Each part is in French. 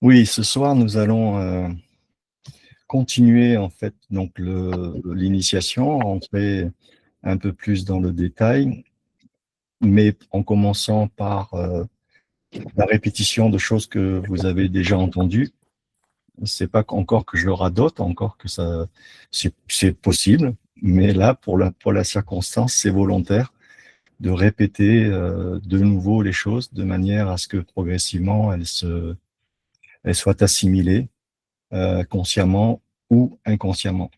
Oui, ce soir, nous allons continuer en fait donc l'initiation, rentrer un peu plus dans le détail, mais en commençant par la répétition de choses que vous avez déjà entendues. C'est pas encore que je le radote, encore que ça, c'est possible, mais là, pour la circonstance, c'est volontaire de répéter de nouveau les choses de manière à ce que progressivement elles soient assimilées consciemment ou inconsciemment.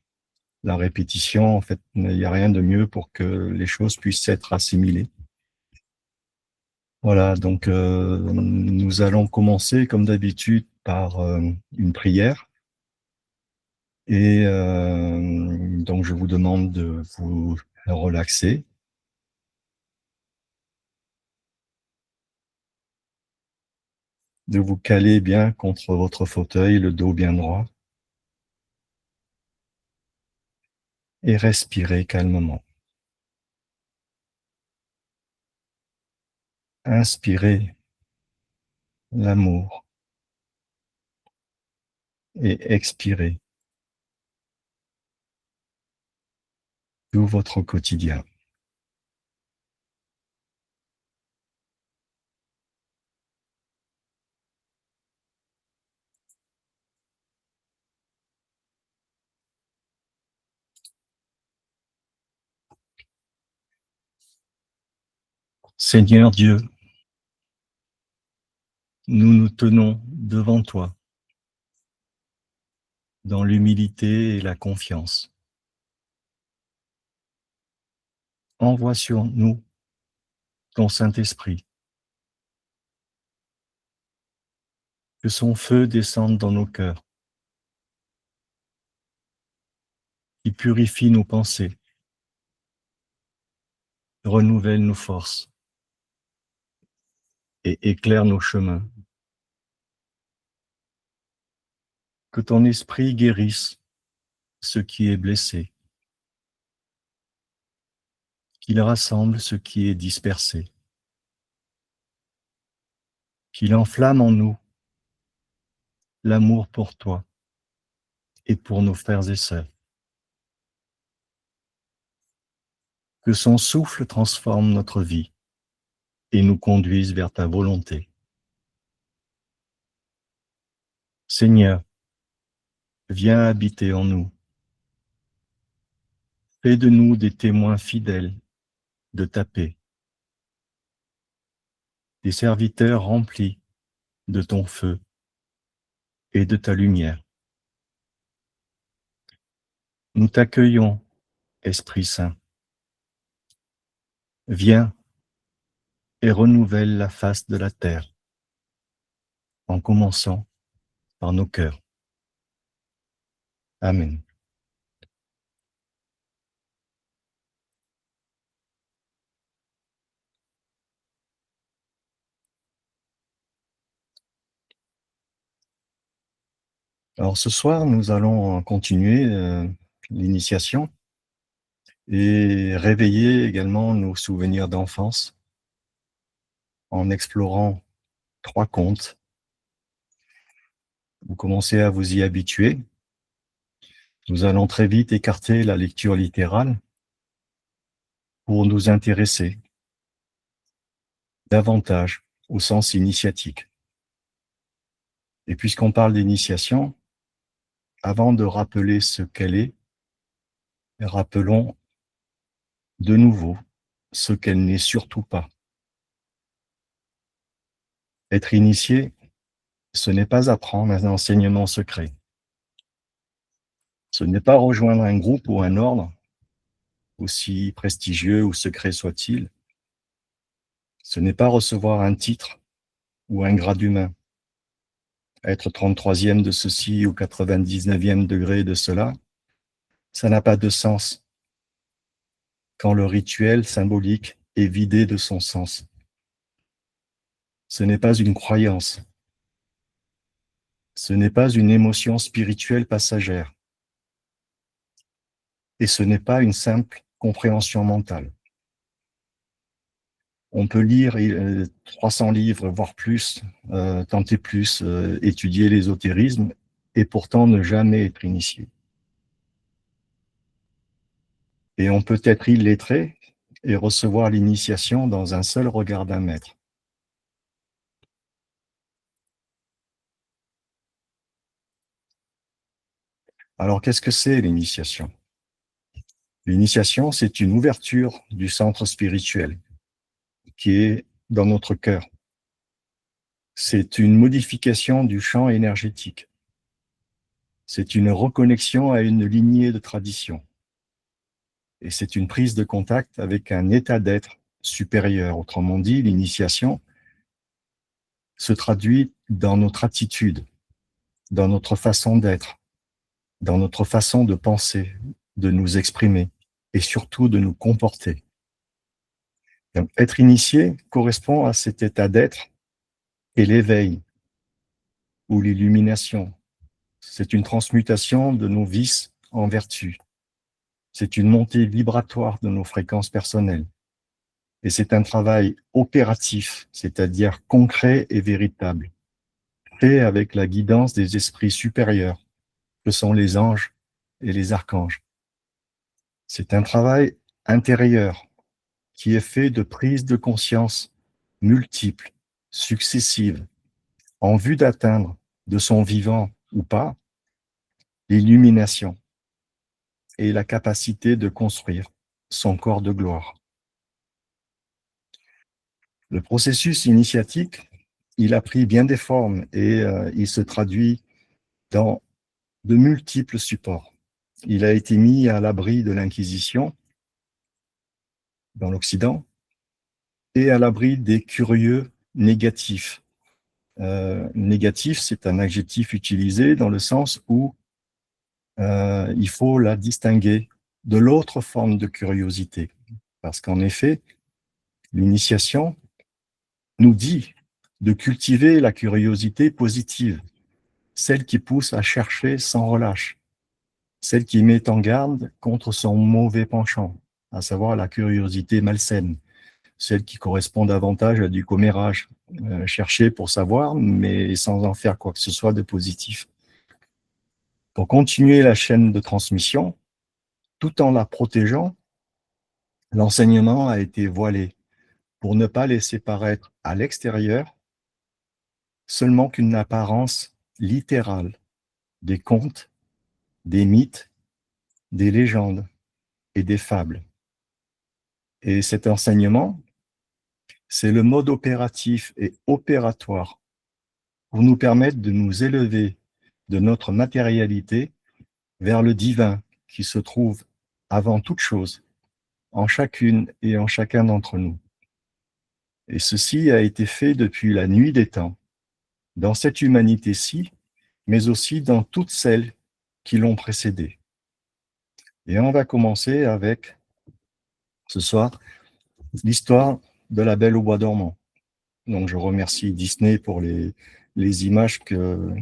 La répétition, en fait, il n'y a rien de mieux pour que les choses puissent être assimilées. Voilà, donc nous allons commencer comme d'habitude par une prière. Et donc je vous demande de vous relaxer, de vous caler bien contre votre fauteuil, le dos bien droit, et respirer calmement. Inspirez l'amour et expirez tout votre quotidien. Seigneur Dieu, nous nous tenons devant toi dans l'humilité et la confiance. Envoie sur nous ton Saint-Esprit, que son feu descende dans nos cœurs, qui purifie nos pensées, renouvelle nos forces et éclaire nos chemins. Que ton esprit guérisse ce qui est blessé, qu'il rassemble ce qui est dispersé, qu'il enflamme en nous l'amour pour toi et pour nos frères et sœurs. Que son souffle transforme notre vie et nous conduise vers ta volonté. Seigneur, viens habiter en nous. Fais de nous des témoins fidèles de ta paix, des serviteurs remplis de ton feu et de ta lumière. Nous t'accueillons, Esprit Saint. Viens et renouvelle la face de la terre, en commençant par nos cœurs. Amen. Alors ce soir, nous allons continuer l'initiation et réveiller également nos souvenirs d'enfance en explorant 3 contes. Vous commencez à vous y habituer. Nous allons très vite écarter la lecture littérale pour nous intéresser davantage au sens initiatique. Et puisqu'on parle d'initiation, avant de rappeler ce qu'elle est, rappelons de nouveau ce qu'elle n'est surtout pas. Être initié, ce n'est pas apprendre un enseignement secret. Ce n'est pas rejoindre un groupe ou un ordre, aussi prestigieux ou secret soit-il. Ce n'est pas recevoir un titre ou un grade humain, être 33e de ceci ou 99e degré de cela. Ça n'a pas de sens quand le rituel symbolique est vidé de son sens. Ce n'est pas une croyance. Ce n'est pas une émotion spirituelle passagère. Et ce n'est pas une simple compréhension mentale. On peut lire 300 livres, voire plus, tenter plus, étudier l'ésotérisme, et pourtant ne jamais être initié. Et on peut être illettré et recevoir l'initiation dans un seul regard d'un maître. Alors, qu'est-ce que c'est l'initiation? L'initiation, c'est une ouverture du centre spirituel qui est dans notre cœur. C'est une modification du champ énergétique. C'est une reconnexion à une lignée de tradition. Et c'est une prise de contact avec un état d'être supérieur. Autrement dit, l'initiation se traduit dans notre attitude, dans notre façon d'être, dans notre façon de penser, de nous exprimer et surtout de nous comporter. Donc, être initié correspond à cet état d'être et l'éveil ou l'illumination. C'est une transmutation de nos vices en vertus. C'est une montée vibratoire de nos fréquences personnelles. Et c'est un travail opératif, c'est-à-dire concret et véritable, fait avec la guidance des esprits supérieurs, que sont les anges et les archanges. C'est un travail intérieur qui est fait de prises de conscience multiples, successives, en vue d'atteindre, de son vivant ou pas, l'illumination et la capacité de construire son corps de gloire. Le processus initiatique, il a pris bien des formes et il se traduit dans de multiples supports. Il a été mis à l'abri de l'Inquisition dans l'Occident et à l'abri des curieux négatifs. Négatif, c'est un adjectif utilisé dans le sens où il faut la distinguer de l'autre forme de curiosité. Parce qu'en effet, l'initiation nous dit de cultiver la curiosité positive, celle qui pousse à chercher sans relâche, celle qui met en garde contre son mauvais penchant, à savoir la curiosité malsaine, celle qui correspond davantage à du commérage, chercher pour savoir, mais sans en faire quoi que ce soit de positif. Pour continuer la chaîne de transmission, tout en la protégeant, l'enseignement a été voilé pour ne pas laisser paraître à l'extérieur seulement qu'une apparence littérale des contes, des mythes, des légendes et des fables. Et cet enseignement, c'est le mode opératif et opératoire pour nous permettre de nous élever de notre matérialité vers le divin qui se trouve avant toute chose en chacune et en chacun d'entre nous. Et ceci a été fait depuis la nuit des temps, dans cette humanité-ci, mais aussi dans toutes celles qui l'ont précédée. Et on va commencer avec, ce soir, l'histoire de la Belle au bois dormant. Donc je remercie Disney pour les images que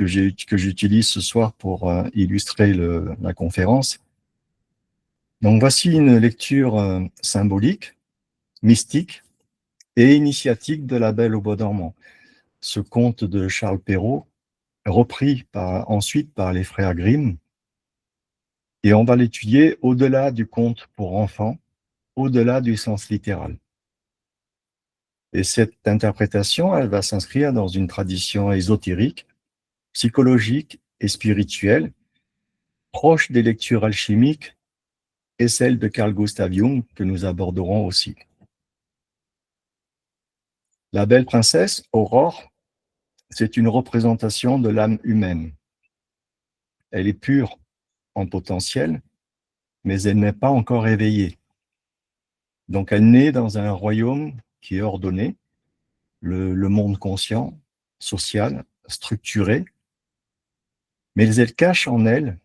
j'utilise ce soir pour illustrer la conférence. Donc voici une lecture symbolique, mystique et initiatique de la Belle au bois dormant. Ce conte de Charles Perrault, repris ensuite par les frères Grimm, et on va l'étudier au-delà du conte pour enfants, au-delà du sens littéral. Et cette interprétation, elle va s'inscrire dans une tradition ésotérique, psychologique et spirituelle, proche des lectures alchimiques et celle de Carl Gustav Jung que nous aborderons aussi. La belle princesse, Aurore, c'est une représentation de l'âme humaine. Elle est pure en potentiel, mais elle n'est pas encore éveillée. Donc elle naît dans un royaume qui est ordonné, le monde conscient, social, structuré, mais elle cache en elle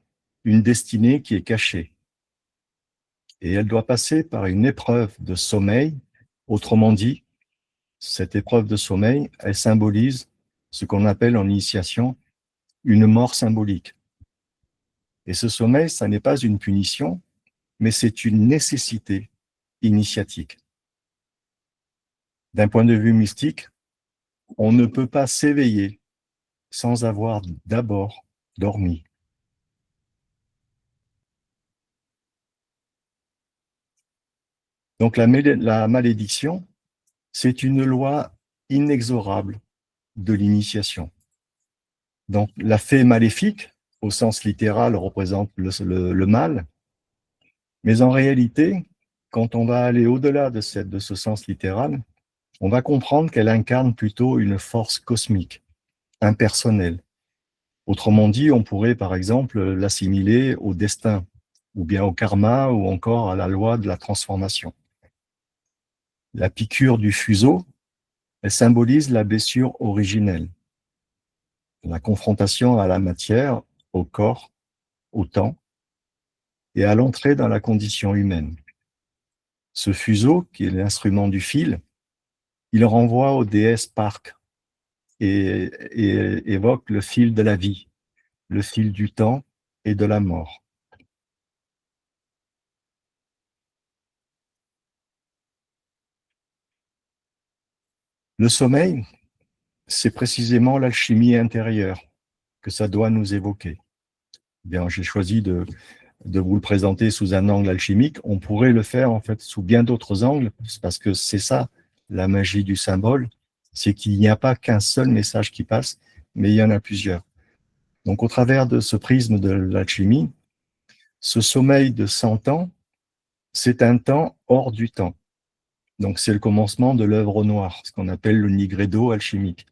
une destinée qui est cachée. Et elle doit passer par une épreuve de sommeil. Autrement dit, cette épreuve de sommeil, elle symbolise ce qu'on appelle en initiation une mort symbolique. Et ce sommeil, ça n'est pas une punition, mais c'est une nécessité initiatique. D'un point de vue mystique, on ne peut pas s'éveiller sans avoir d'abord dormi. Donc la malédiction, c'est une loi inexorable de l'initiation. Donc la fée maléfique, au sens littéral, représente le mal, mais en réalité, quand on va aller au-delà de ce sens littéral, on va comprendre qu'elle incarne plutôt une force cosmique, impersonnelle. Autrement dit, on pourrait par exemple l'assimiler au destin, ou bien au karma, ou encore à la loi de la transformation. La piqûre du fuseau, elle symbolise la blessure originelle, la confrontation à la matière, au corps, au temps, et à l'entrée dans la condition humaine. Ce fuseau, qui est l'instrument du fil, il renvoie aux déesses Parques et évoque le fil de la vie, le fil du temps et de la mort. Le sommeil, c'est précisément l'alchimie intérieure que ça doit nous évoquer. Bien, j'ai choisi de vous le présenter sous un angle alchimique. On pourrait le faire en fait sous bien d'autres angles, parce que c'est ça la magie du symbole, c'est qu'il n'y a pas qu'un seul message qui passe, mais il y en a plusieurs. Donc au travers de ce prisme de l'alchimie, ce sommeil de 100 ans, c'est un temps hors du temps. Donc c'est le commencement de l'œuvre noire, ce qu'on appelle le nigredo alchimique.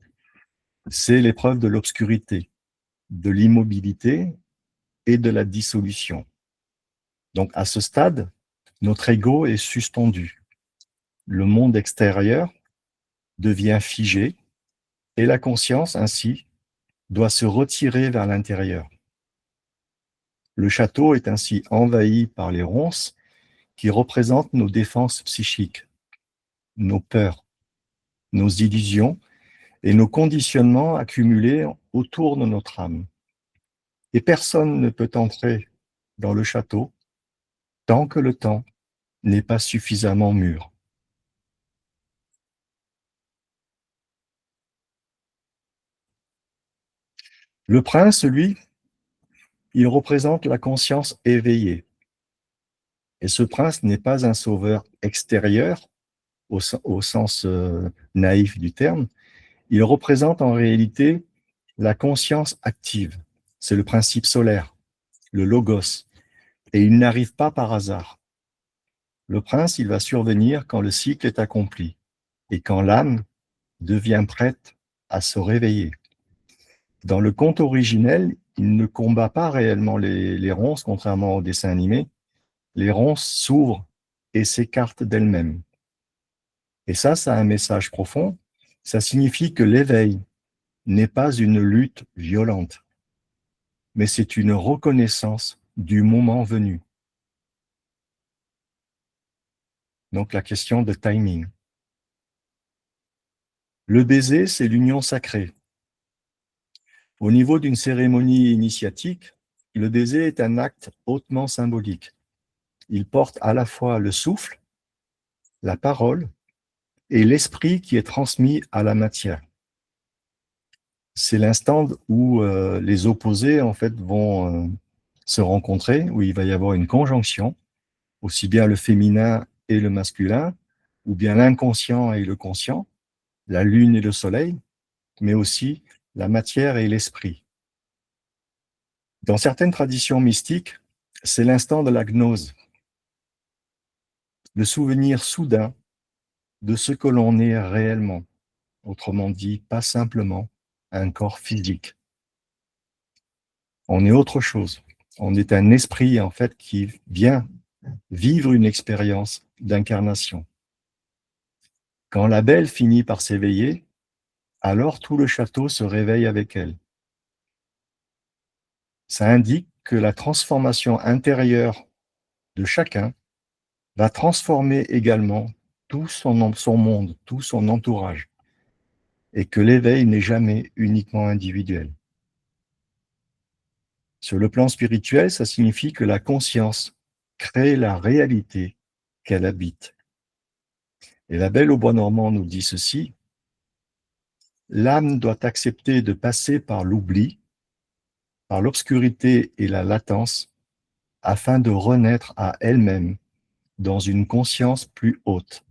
C'est l'épreuve de l'obscurité, de l'immobilité et de la dissolution. Donc à ce stade, notre ego est suspendu. Le monde extérieur devient figé et la conscience, ainsi, doit se retirer vers l'intérieur. Le château est ainsi envahi par les ronces qui représentent nos défenses psychiques, nos peurs, nos illusions et nos conditionnements accumulés autour de notre âme. Et personne ne peut entrer dans le château tant que le temps n'est pas suffisamment mûr. Le prince, lui, il représente la conscience éveillée. Et ce prince n'est pas un sauveur extérieur, au sens naïf du terme. Il représente en réalité la conscience active. C'est le principe solaire, le logos. Et il n'arrive pas par hasard. Le prince, il va survenir quand le cycle est accompli et quand l'âme devient prête à se réveiller. Dans le conte originel, il ne combat pas réellement les ronces, contrairement au dessin animé. Les ronces s'ouvrent et s'écartent d'elles-mêmes. Et ça a un message profond. Ça signifie que l'éveil n'est pas une lutte violente, mais c'est une reconnaissance du moment venu. Donc la question de timing. Le baiser, c'est l'union sacrée. Au niveau d'une cérémonie initiatique, le baiser est un acte hautement symbolique. Il porte à la fois le souffle, la parole et l'esprit qui est transmis à la matière. C'est l'instant où les opposés en fait vont se rencontrer, où il va y avoir une conjonction, aussi bien le féminin et le masculin, ou bien l'inconscient et le conscient, la lune et le soleil, mais aussi la matière et l'esprit. Dans certaines traditions mystiques, c'est l'instant de la gnose, le souvenir soudain de ce que l'on est réellement, autrement dit, pas simplement un corps physique. On est autre chose. On est un esprit, en fait, qui vient vivre une expérience d'incarnation. Quand la belle finit par s'éveiller, alors tout le château se réveille avec elle. Ça indique que la transformation intérieure de chacun va transformer également tout son monde, tout son entourage, et que l'éveil n'est jamais uniquement individuel. Sur le plan spirituel, ça signifie que la conscience crée la réalité qu'elle habite. Et la Belle au bois dormant nous dit ceci: l'âme doit accepter de passer par l'oubli, par l'obscurité et la latence, afin de renaître à elle-même dans une conscience plus haute.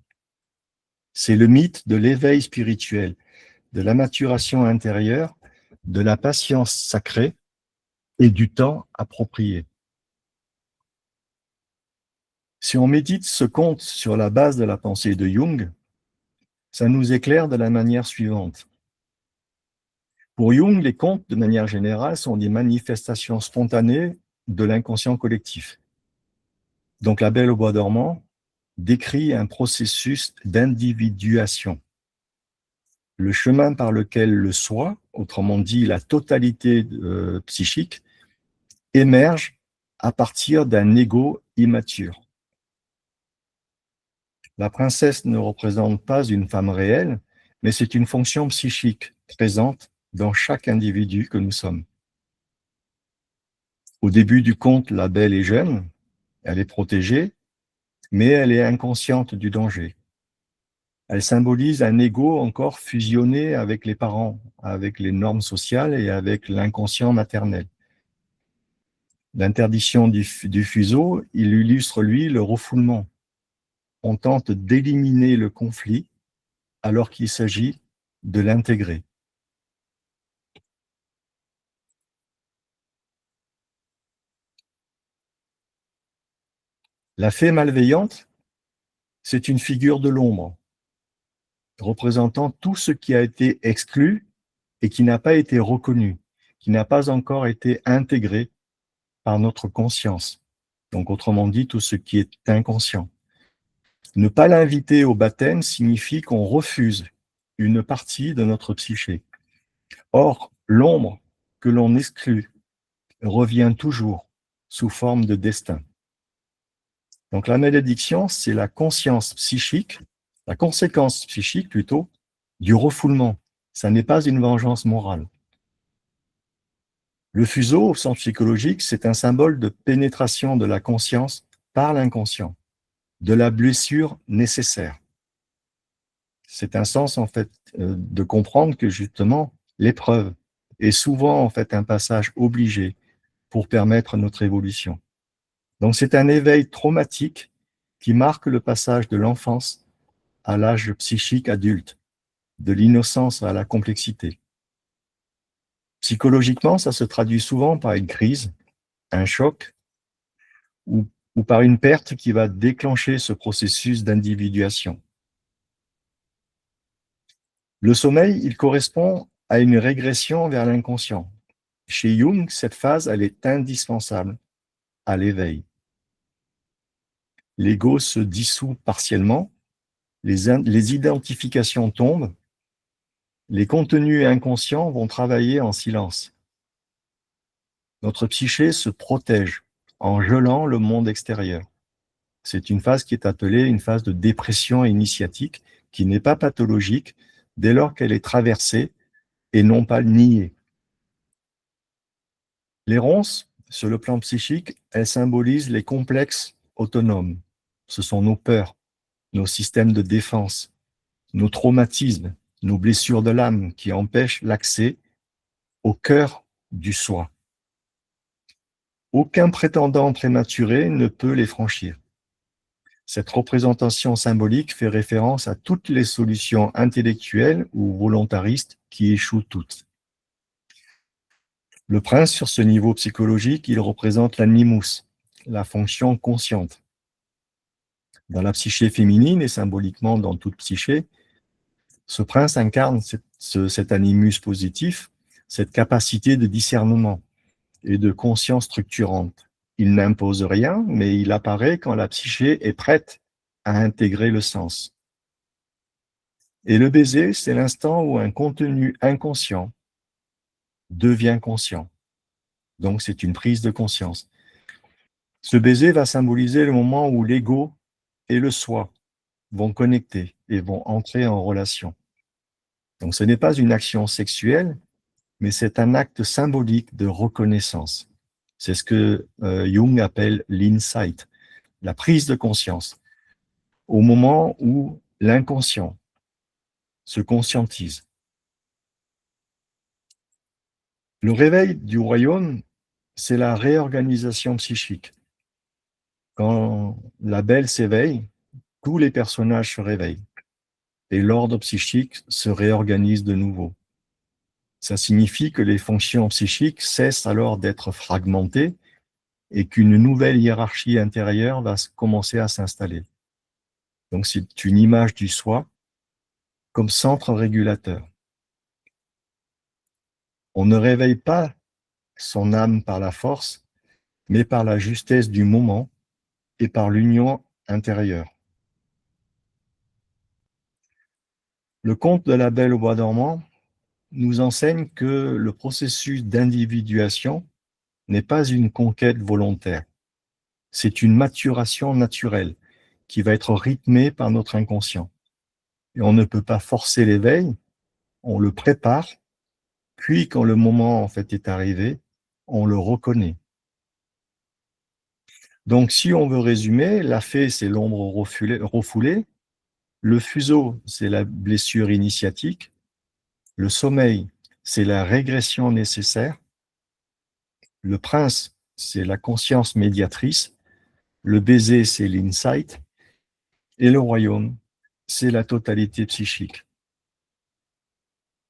C'est le mythe de l'éveil spirituel, de la maturation intérieure, de la patience sacrée et du temps approprié. Si on médite ce conte sur la base de la pensée de Jung, ça nous éclaire de la manière suivante. Pour Jung, les contes, de manière générale, sont des manifestations spontanées de l'inconscient collectif. Donc la Belle au bois dormant décrit un processus d'individuation. Le chemin par lequel le soi, autrement dit la totalité psychique, émerge à partir d'un ego immature. La princesse ne représente pas une femme réelle, mais c'est une fonction psychique présente dans chaque individu que nous sommes. Au début du conte, la Belle est jeune, elle est protégée, mais elle est inconsciente du danger. Elle symbolise un ego encore fusionné avec les parents, avec les normes sociales et avec l'inconscient maternel. L'interdiction du fuseau, il illustre, lui, le refoulement. On tente d'éliminer le conflit alors qu'il s'agit de l'intégrer. La fée malveillante, c'est une figure de l'ombre, représentant tout ce qui a été exclu et qui n'a pas été reconnu, qui n'a pas encore été intégré par notre conscience. Donc, autrement dit, tout ce qui est inconscient. Ne pas l'inviter au baptême signifie qu'on refuse une partie de notre psyché. Or, l'ombre que l'on exclut revient toujours sous forme de destin. Donc la malédiction, c'est la conscience psychique, la conséquence psychique plutôt, du refoulement. Ça n'est pas une vengeance morale. Le fuseau, au sens psychologique, c'est un symbole de pénétration de la conscience par l'inconscient, de la blessure nécessaire. C'est un sens, en fait, de comprendre que justement, l'épreuve est souvent, en fait, un passage obligé pour permettre notre évolution. Donc, c'est un éveil traumatique qui marque le passage de l'enfance à l'âge psychique adulte, de l'innocence à la complexité. Psychologiquement, ça se traduit souvent par une crise, un choc, ou par une perte qui va déclencher ce processus d'individuation. Le sommeil, il correspond à une régression vers l'inconscient. Chez Jung, cette phase, elle est indispensable à l'éveil. L'ego se dissout partiellement, les identifications tombent, les contenus inconscients vont travailler en silence. Notre psyché se protège en gelant le monde extérieur. C'est une phase qui est appelée une phase de dépression initiatique, qui n'est pas pathologique dès lors qu'elle est traversée et non pas niée. Les ronces, sur le plan psychique, elles symbolisent les complexes autonomes. Ce sont nos peurs, nos systèmes de défense, nos traumatismes, nos blessures de l'âme qui empêchent l'accès au cœur du soi. Aucun prétendant prématuré ne peut les franchir. Cette représentation symbolique fait référence à toutes les solutions intellectuelles ou volontaristes qui échouent toutes. Le prince, sur ce niveau psychologique, il représente l'animus, la fonction consciente. Dans la psyché féminine et symboliquement dans toute psyché, ce prince incarne cet animus positif, cette capacité de discernement et de conscience structurante. Il n'impose rien, mais il apparaît quand la psyché est prête à intégrer le sens. Et le baiser, c'est l'instant où un contenu inconscient devient conscient. Donc c'est une prise de conscience. Ce baiser va symboliser le moment où l'ego et le soi vont connecter et vont entrer en relation. Donc ce n'est pas une action sexuelle, mais c'est un acte symbolique de reconnaissance. C'est ce que Jung appelle l'insight, la prise de conscience. Au moment où l'inconscient se conscientise. Le réveil du royaume, c'est la réorganisation psychique. Quand la belle s'éveille, tous les personnages se réveillent et l'ordre psychique se réorganise de nouveau. Ça signifie que les fonctions psychiques cessent alors d'être fragmentées et qu'une nouvelle hiérarchie intérieure va commencer à s'installer. Donc c'est une image du soi comme centre régulateur. On ne réveille pas son âme par la force, mais par la justesse du moment et par l'union intérieure. Le conte de la Belle au bois dormant nous enseigne que le processus d'individuation n'est pas une conquête volontaire, c'est une maturation naturelle qui va être rythmée par notre inconscient. Et on ne peut pas forcer l'éveil, on le prépare, puis quand le moment en fait est arrivé, on le reconnaît. Donc si on veut résumer, la fée c'est l'ombre refoulée, le fuseau c'est la blessure initiatique, le sommeil c'est la régression nécessaire, le prince c'est la conscience médiatrice, le baiser c'est l'insight, et le royaume c'est la totalité psychique.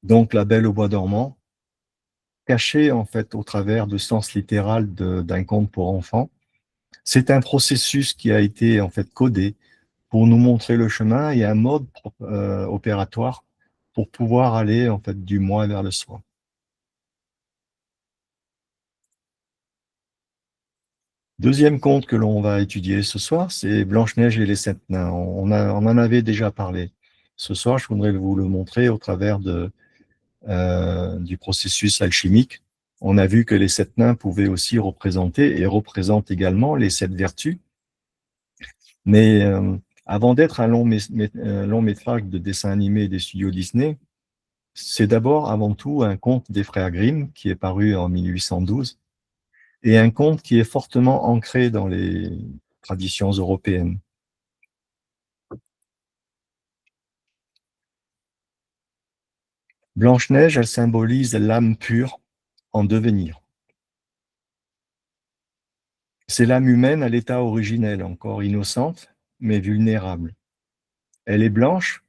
Donc la Belle au bois dormant, cachée en fait au travers du sens littéral d'un conte pour enfants, c'est un processus qui a été en fait codé pour nous montrer le chemin et un mode opératoire pour pouvoir aller en fait du moi vers le soi. Deuxième conte que l'on va étudier ce soir, c'est Blanche-Neige et les sept nains. On en avait déjà parlé. Ce soir, je voudrais vous le montrer au travers du processus alchimique. On a vu que les sept nains pouvaient aussi représenter et représentent également les sept vertus. Mais avant d'être un long métrage de dessin animé des studios Disney, c'est d'abord avant tout un conte des frères Grimm qui est paru en 1812 et un conte qui est fortement ancré dans les traditions européennes. Blanche-Neige, elle symbolise l'âme pure en devenir. C'est l'âme humaine à l'état originel, encore innocente, mais vulnérable. Elle est blanche,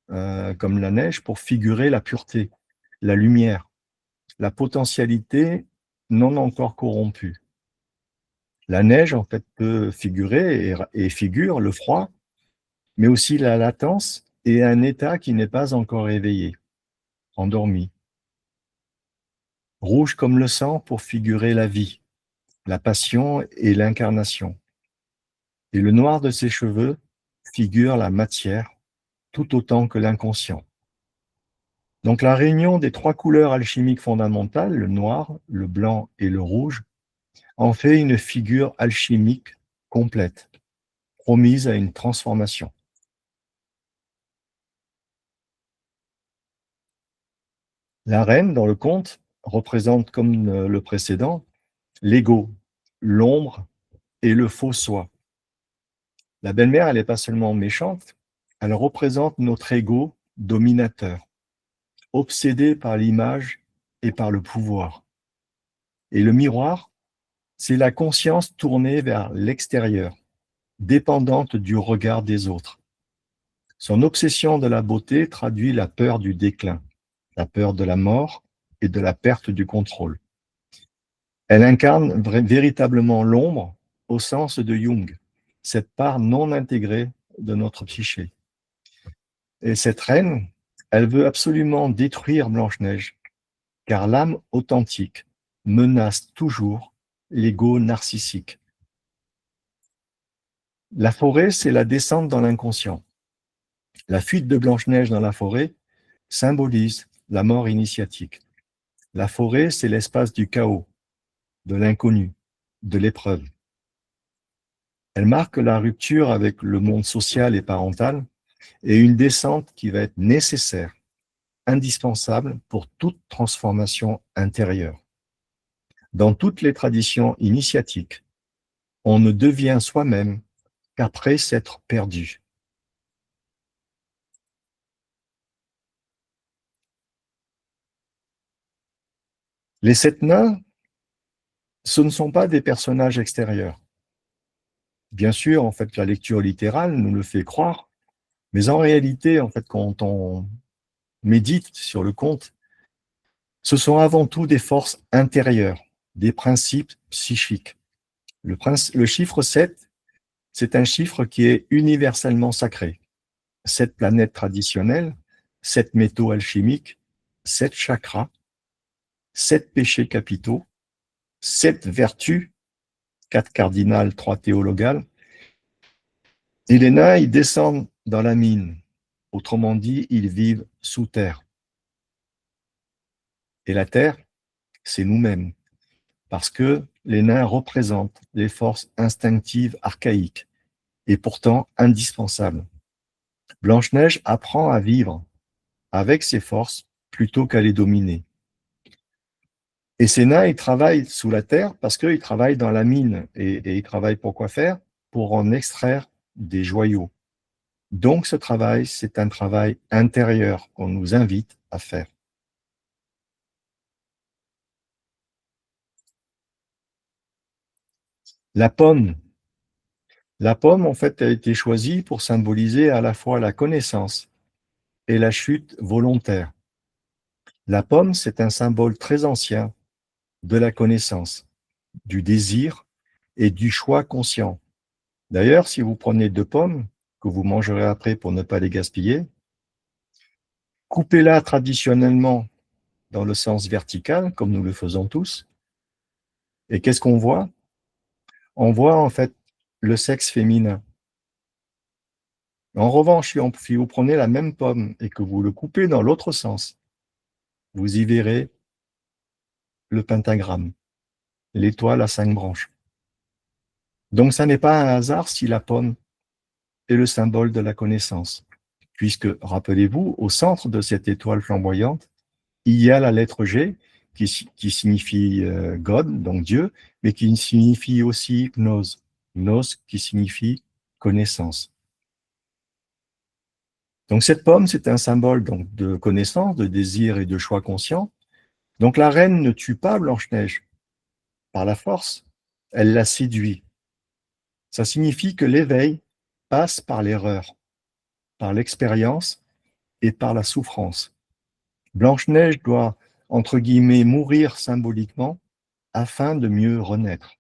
comme la neige, pour figurer la pureté, la lumière, la potentialité non encore corrompue. La neige, en fait, peut figurer et figure le froid, mais aussi la latence et un état qui n'est pas encore éveillé, endormi. Rouge comme le sang pour figurer la vie, la passion et l'incarnation. Et le noir de ses cheveux figure la matière tout autant que l'inconscient. Donc la réunion des trois couleurs alchimiques fondamentales, le noir, le blanc et le rouge, en fait une figure alchimique complète, promise à une transformation. La reine, dans le conte, représente, comme le précédent, l'ego, l'ombre et le faux soi. La belle-mère, elle n'est pas seulement méchante, elle représente notre ego dominateur, obsédé par l'image et par le pouvoir. Et le miroir, c'est la conscience tournée vers l'extérieur, dépendante du regard des autres. Son obsession de la beauté traduit la peur du déclin, la peur de la mort et de la perte du contrôle. Elle incarne véritablement l'ombre au sens de Jung, cette part non intégrée de notre psyché. Et cette reine, elle veut absolument détruire Blanche-Neige, car l'âme authentique menace toujours l'ego narcissique. La forêt, c'est la descente dans l'inconscient. La fuite de Blanche-Neige dans la forêt symbolise la mort initiatique. La forêt, c'est l'espace du chaos, de l'inconnu, de l'épreuve. Elle marque la rupture avec le monde social et parental et une descente qui va être nécessaire, indispensable pour toute transformation intérieure. Dans toutes les traditions initiatiques, on ne devient soi-même qu'après s'être perdu. Les 7 nains, ce ne sont pas des personnages extérieurs. Bien sûr, en fait, la lecture littérale nous le fait croire, mais en réalité, en fait, quand on médite sur le conte, ce sont avant tout des forces intérieures, des principes psychiques. Le chiffre 7, c'est un chiffre qui est universellement sacré. 7 planètes traditionnelles, 7 métaux alchimiques, 7 chakras, 7 péchés capitaux, 7 vertus, 4 cardinales, 3 théologales. Et les nains, ils descendent dans la mine. Autrement dit, ils vivent sous terre. Et la terre, c'est nous-mêmes. Parce que les nains représentent les forces instinctives archaïques et pourtant indispensables. Blanche-Neige apprend à vivre avec ces forces plutôt qu'à les dominer. Et ces nains, ils travaillent sous la terre parce qu'ils travaillent dans la mine. Et ils travaillent pour quoi faire? Pour en extraire des joyaux. Donc ce travail, c'est un travail intérieur qu'on nous invite à faire. La pomme. La pomme, en fait, a été choisie pour symboliser à la fois la connaissance et la chute volontaire. La pomme, c'est un symbole très ancien de la connaissance, du désir et du choix conscient. D'ailleurs, si vous prenez 2 pommes, que vous mangerez après pour ne pas les gaspiller, coupez-la traditionnellement dans le sens vertical, comme nous le faisons tous, et qu'est-ce qu'on voit? On voit en fait le sexe féminin. En revanche, si vous prenez la même pomme et que vous le coupez dans l'autre sens, vous y verrez le pentagramme, l'étoile à 5 branches. Donc, ça n'est pas un hasard si la pomme est le symbole de la connaissance, puisque, rappelez-vous, au centre de cette étoile flamboyante, il y a la lettre G qui signifie God, donc Dieu, mais qui signifie aussi Gnos, Gnos qui signifie connaissance. Donc cette pomme, c'est un symbole donc, de connaissance, de désir et de choix conscient. Donc la reine ne tue pas Blanche-Neige par la force, elle la séduit. Ça signifie que l'éveil passe par l'erreur, par l'expérience et par la souffrance. Blanche-Neige doit, entre guillemets, mourir symboliquement afin de mieux renaître.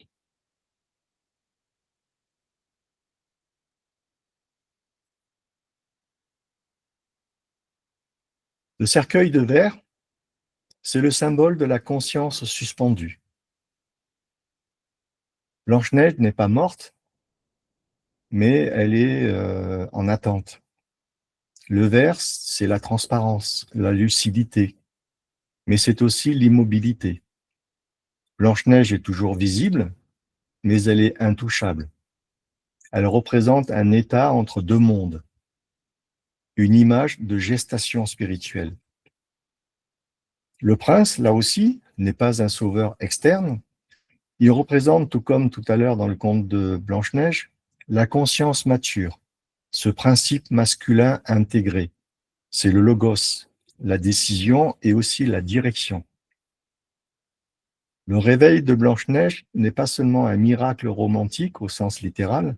Le cercueil de verre, c'est le symbole de la conscience suspendue. Blanche-Neige n'est pas morte, mais elle est en attente. Le verre, c'est la transparence, la lucidité, mais c'est aussi l'immobilité. Blanche-Neige est toujours visible, mais elle est intouchable. Elle représente un état entre 2 mondes, une image de gestation spirituelle. Le prince, là aussi, n'est pas un sauveur externe. Il représente, tout comme tout à l'heure dans le conte de Blanche-Neige, la conscience mature, ce principe masculin intégré. C'est le logos, la décision et aussi la direction. Le réveil de Blanche-Neige n'est pas seulement un miracle romantique au sens littéral,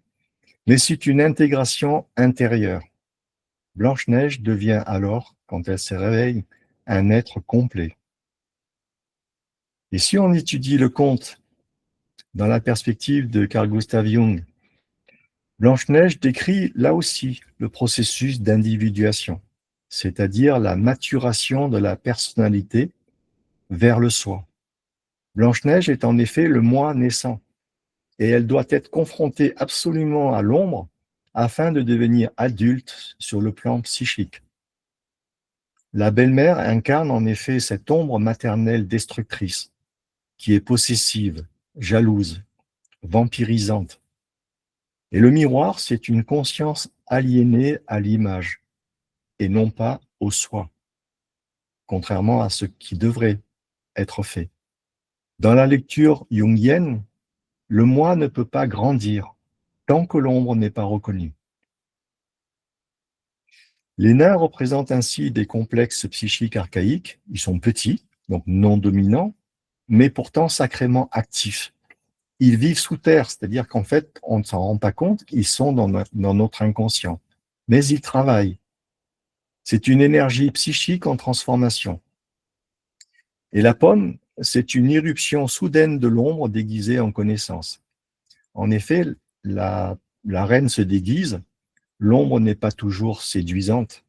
mais c'est une intégration intérieure. Blanche-Neige devient alors, quand elle se réveille, un être complet. Et si on étudie le conte dans la perspective de Carl Gustav Jung, Blanche-Neige décrit là aussi le processus d'individuation, c'est-à-dire la maturation de la personnalité vers le soi. Blanche-Neige est en effet le moi naissant et elle doit être confrontée absolument à l'ombre afin de devenir adulte sur le plan psychique. La belle-mère incarne en effet cette ombre maternelle destructrice qui est possessive, jalouse, vampirisante. Et le miroir, c'est une conscience aliénée à l'image et non pas au soi, contrairement à ce qui devrait être fait. Dans la lecture jungienne, le moi ne peut pas grandir tant que l'ombre n'est pas reconnue. Les nains représentent ainsi des complexes psychiques archaïques, ils sont petits, donc non dominants, mais pourtant sacrément actifs. Ils vivent sous terre, c'est-à-dire qu'en fait, on ne s'en rend pas compte, ils sont dans notre inconscient. Mais ils travaillent. C'est une énergie psychique en transformation. Et la pomme, c'est une irruption soudaine de l'ombre déguisée en connaissance. En effet, la reine se déguise, l'ombre n'est pas toujours séduisante.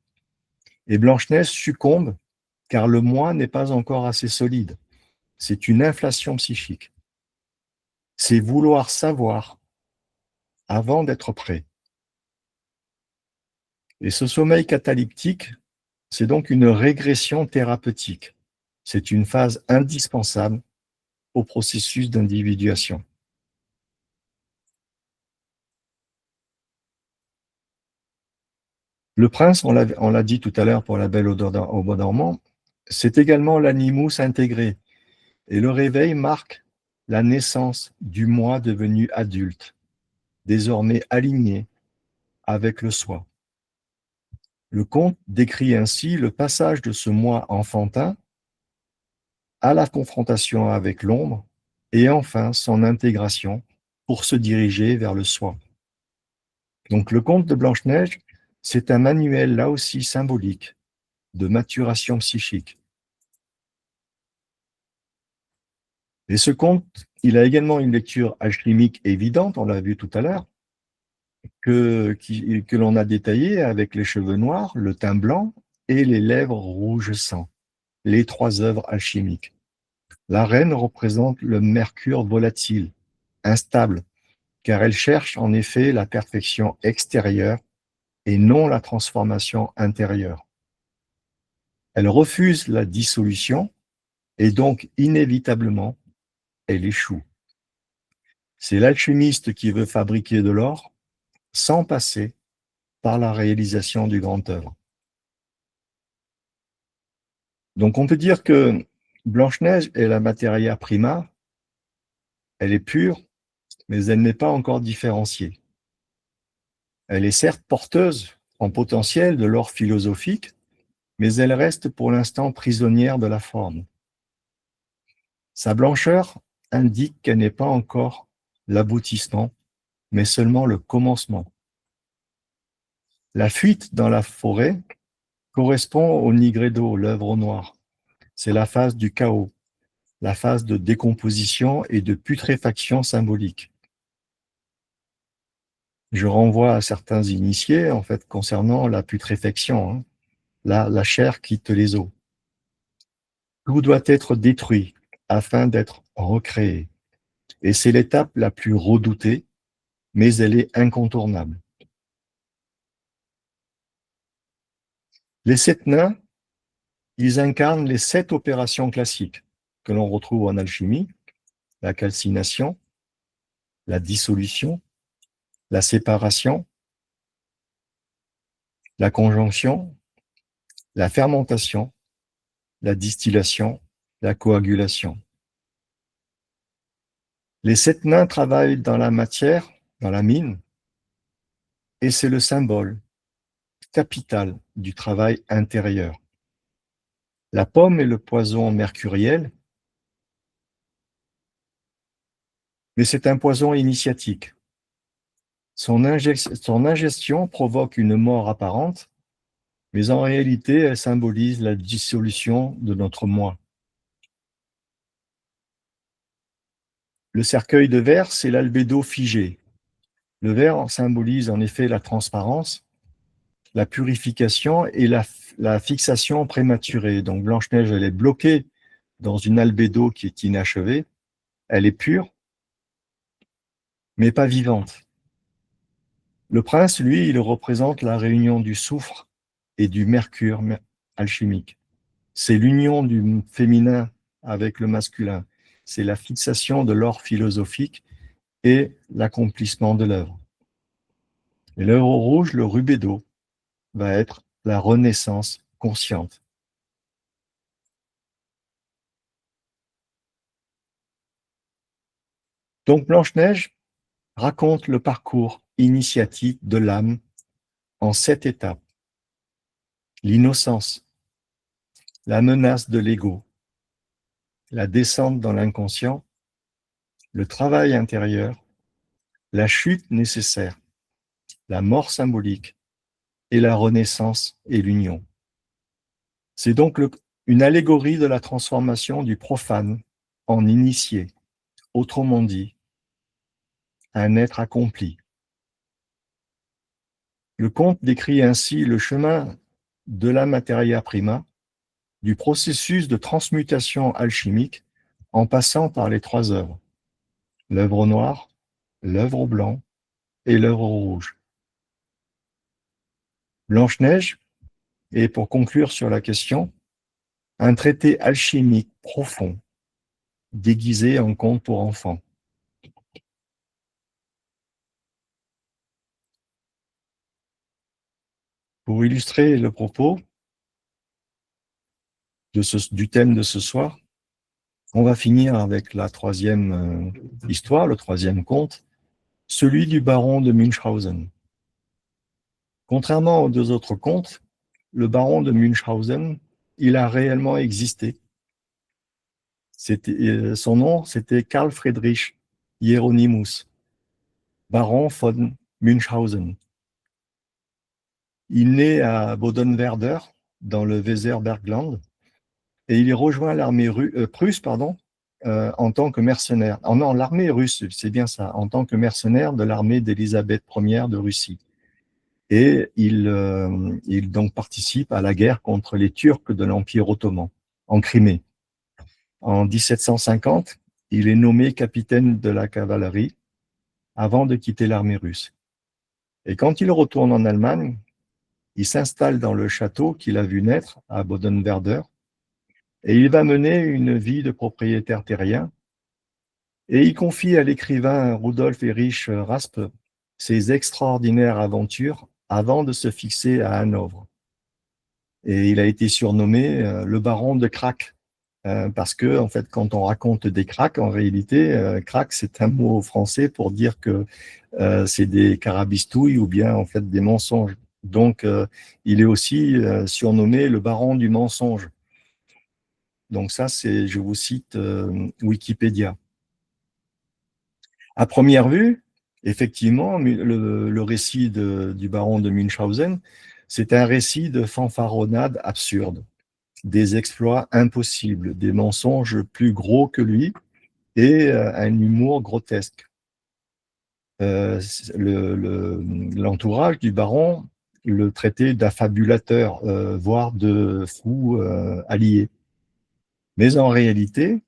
Et Blanche-Neige succombe car le moi n'est pas encore assez solide. C'est une inflation psychique. C'est vouloir savoir avant d'être prêt. Et ce sommeil catalyptique, c'est donc une régression thérapeutique. C'est une phase indispensable au processus d'individuation. Le prince, on l'a dit tout à l'heure pour la Belle au bois dormant, c'est également l'animus intégré. Et le réveil marque la naissance du moi devenu adulte, désormais aligné avec le soi. Le conte décrit ainsi le passage de ce moi enfantin à la confrontation avec l'ombre et enfin son intégration pour se diriger vers le soi. Donc le conte de Blanche-Neige, c'est un manuel là aussi symbolique de maturation psychique. Et ce conte, il a également une lecture alchimique évidente, on l'a vu tout à l'heure, que l'on a détaillé avec les cheveux noirs, le teint blanc et les lèvres rouge sang, les trois œuvres alchimiques. La reine représente le mercure volatile, instable, car elle cherche en effet la perfection extérieure et non la transformation intérieure. Elle refuse la dissolution et donc inévitablement, elle échoue. C'est l'alchimiste qui veut fabriquer de l'or sans passer par la réalisation du grand œuvre. Donc on peut dire que Blanche-Neige est la materia prima, elle est pure, mais elle n'est pas encore différenciée. Elle est certes porteuse en potentiel de l'or philosophique, mais elle reste pour l'instant prisonnière de la forme. Sa blancheur indique qu'elle n'est pas encore l'aboutissement, mais seulement le commencement. La fuite dans la forêt correspond au nigredo, l'œuvre au noir. C'est la phase du chaos, la phase de décomposition et de putréfaction symbolique. Je renvoie à certains initiés, en fait, concernant la putréfaction, hein, la chair quitte les os. Tout doit être détruit afin d'être recréé. Et c'est l'étape la plus redoutée, mais elle est incontournable. Les 7 nains, ils incarnent les 7 opérations classiques que l'on retrouve en alchimie, la calcination, la dissolution, la séparation, la conjonction, la fermentation, la distillation, la coagulation. Les 7 nains travaillent dans la matière, dans la mine, et c'est le symbole capital du travail intérieur. La pomme est le poison mercuriel, mais c'est un poison initiatique. Son ingestion provoque une mort apparente, mais en réalité, elle symbolise la dissolution de notre moi. Le cercueil de verre, c'est l'albédo figé. Le verre symbolise en effet la transparence, la purification et la fixation prématurée. Donc Blanche-Neige, elle est bloquée dans une albédo qui est inachevée. Elle est pure, mais pas vivante. Le prince, lui, il représente la réunion du soufre et du mercure alchimique. C'est l'union du féminin avec le masculin. C'est la fixation de l'or philosophique et l'accomplissement de l'œuvre. Et l'œuvre rouge, le rubédo, va être la renaissance consciente. Donc Blanche-Neige raconte le parcours initiatique de l'âme en 7 étapes. L'innocence, la menace de l'ego, la descente dans l'inconscient, le travail intérieur, la chute nécessaire, la mort symbolique et la renaissance et l'union. C'est donc une allégorie de la transformation du profane en initié, autrement dit, un être accompli. Le conte décrit ainsi le chemin de la materia prima, du processus de transmutation alchimique en passant par les trois œuvres, l'œuvre noire, l'œuvre blanc et l'œuvre rouge. Blanche-Neige est, pour conclure sur la question, un traité alchimique profond, déguisé en conte pour enfants. Pour illustrer le propos du thème de ce soir, on va finir avec la troisième histoire, le troisième conte, celui du baron de Münchhausen. Contrairement aux deux autres contes, le baron de Münchhausen, il a réellement existé. Son nom, c'était Karl Friedrich Hieronymus, baron von Münchhausen. Il naît à Bodenwerder, dans le Weserbergland, et il rejoint l'armée prusse en tant que mercenaire. Oh non, l'armée russe, c'est bien ça, en tant que mercenaire de l'armée d'Élisabeth Ier de Russie. Et il donc participe à la guerre contre les Turcs de l'Empire ottoman, en Crimée. En 1750, il est nommé capitaine de la cavalerie avant de quitter l'armée russe. Et quand il retourne en Allemagne, il s'installe dans le château qu'il a vu naître à Bodenwerder, et il va mener une vie de propriétaire terrien, et il confie à l'écrivain Rudolf Erich Raspe ses extraordinaires aventures avant de se fixer à Hanovre. Et il a été surnommé le baron de Crac, parce que en fait, quand on raconte des cracks, en réalité, crack, c'est un mot français pour dire que c'est des carabistouilles ou bien en fait des mensonges. Donc, il est aussi surnommé le baron du mensonge. Donc ça, c'est, je vous cite Wikipédia. À première vue, effectivement, le récit du baron de Münchhausen, c'est un récit de fanfaronnade absurde, des exploits impossibles, des mensonges plus gros que lui et un humour grotesque. L'entourage du baron le traitait d'affabulateur, voire de fou allié. Mais en réalité,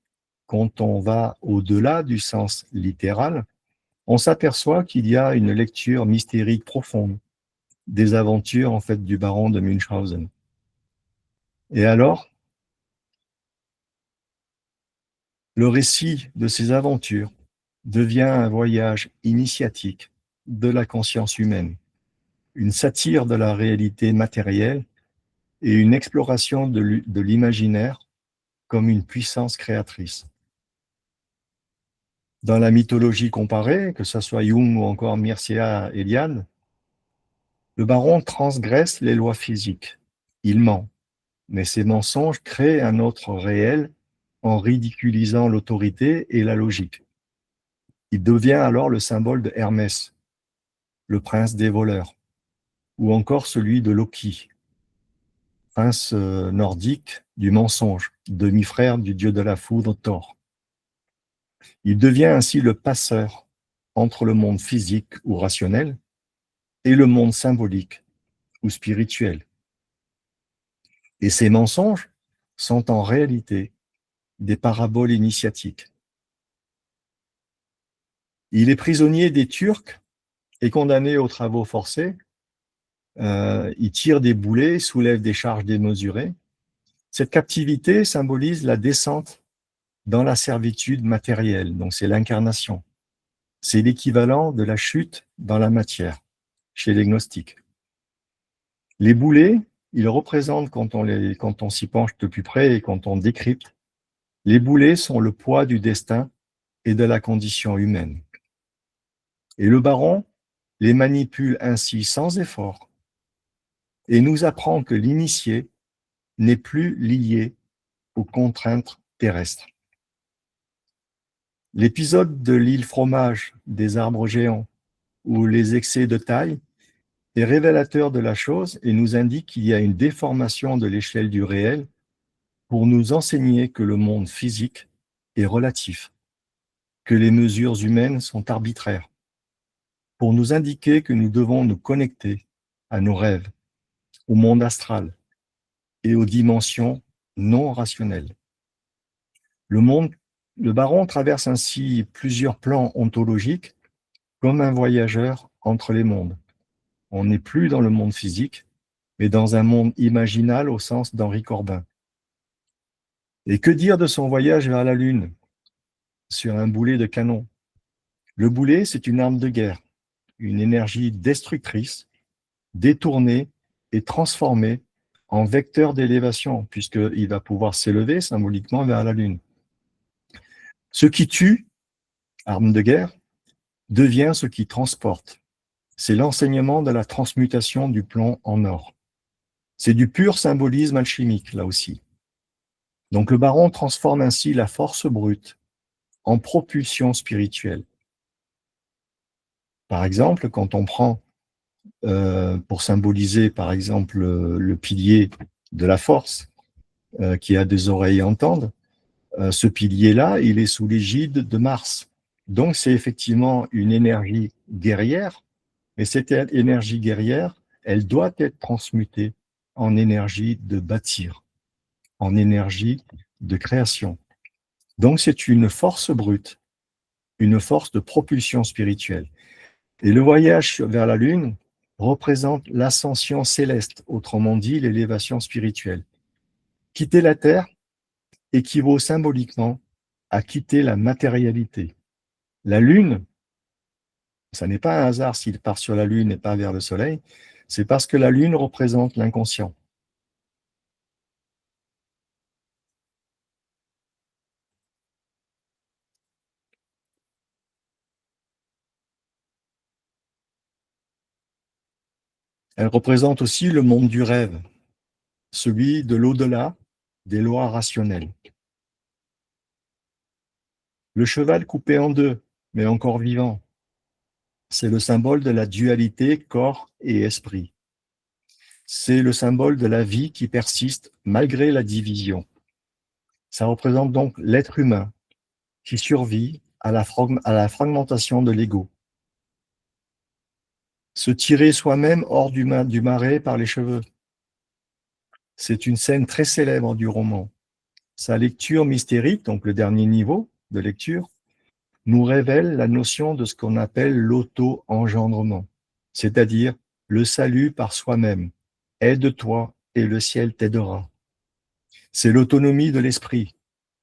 quand on va au-delà du sens littéral, on s'aperçoit qu'il y a une lecture mystérique profonde des aventures en fait du baron de Münchhausen. Et alors, le récit de ces aventures devient un voyage initiatique de la conscience humaine, une satire de la réalité matérielle et une exploration de l'imaginaire comme une puissance créatrice. Dans la mythologie comparée, que ce soit Jung ou encore Mircea Eliade, le baron transgresse les lois physiques. Il ment, mais ses mensonges créent un autre réel en ridiculisant l'autorité et la logique. Il devient alors le symbole de Hermès, le prince des voleurs, ou encore celui de Loki, prince nordique du mensonge, demi-frère du dieu de la foudre Thor. Il devient ainsi le passeur entre le monde physique ou rationnel et le monde symbolique ou spirituel. Et ces mensonges sont en réalité des paraboles initiatiques. Il est prisonnier des Turcs et condamné aux travaux forcés. Il tire des boulets, soulève des charges démesurées. Cette captivité symbolise la descente dans la servitude matérielle, donc c'est l'incarnation. C'est l'équivalent de la chute dans la matière, chez les gnostiques. Les boulets, ils représentent, quand on s'y penche de plus près et quand on décrypte, les boulets sont le poids du destin et de la condition humaine. Et le baron les manipule ainsi sans effort et nous apprend que l'initié n'est plus lié aux contraintes terrestres. L'épisode de l'île Fromage, des arbres géants, ou les excès de taille, est révélateur de la chose et nous indique qu'il y a une déformation de l'échelle du réel pour nous enseigner que le monde physique est relatif, que les mesures humaines sont arbitraires, pour nous indiquer que nous devons nous connecter à nos rêves, au monde astral et aux dimensions non rationnelles. Le baron traverse ainsi plusieurs plans ontologiques comme un voyageur entre les mondes. On n'est plus dans le monde physique, mais dans un monde imaginal au sens d'Henri Corbin. Et que dire de son voyage vers la Lune sur un boulet de canon? Le boulet, c'est une arme de guerre, une énergie destructrice, détournée et transformée en vecteur d'élévation, puisqu'il va pouvoir s'élever symboliquement vers la Lune. Ce qui tue, arme de guerre, devient ce qui transporte. C'est l'enseignement de la transmutation du plomb en or. C'est du pur symbolisme alchimique, là aussi. Donc le baron transforme ainsi la force brute en propulsion spirituelle. Par exemple, quand on prend, pour symboliser par exemple le pilier de la force, qui a des oreilles entendent, ce pilier-là, il est sous l'égide de Mars. Donc c'est effectivement une énergie guerrière, mais cette énergie guerrière, elle doit être transmutée en énergie de bâtir, en énergie de création. Donc c'est une force brute, une force de propulsion spirituelle. Et le voyage vers la Lune représente l'ascension céleste, autrement dit l'élévation spirituelle. Quitter la Terre équivaut symboliquement à quitter la matérialité. La Lune, ça n'est pas un hasard s'il part sur la Lune et pas vers le Soleil, c'est parce que la Lune représente l'inconscient. Elle représente aussi le monde du rêve, celui de l'au-delà des lois rationnelles. Le cheval coupé en deux, mais encore vivant, c'est le symbole de la dualité corps et esprit. C'est le symbole de la vie qui persiste malgré la division. Ça représente donc l'être humain qui survit à la fragmentation de l'ego. Se tirer soi-même hors du marais par les cheveux. C'est une scène très célèbre du roman. Sa lecture mystérique, donc le dernier niveau de lecture, nous révèle la notion de ce qu'on appelle l'auto-engendrement, c'est-à-dire le salut par soi-même. Aide-toi et le ciel t'aidera. C'est l'autonomie de l'esprit.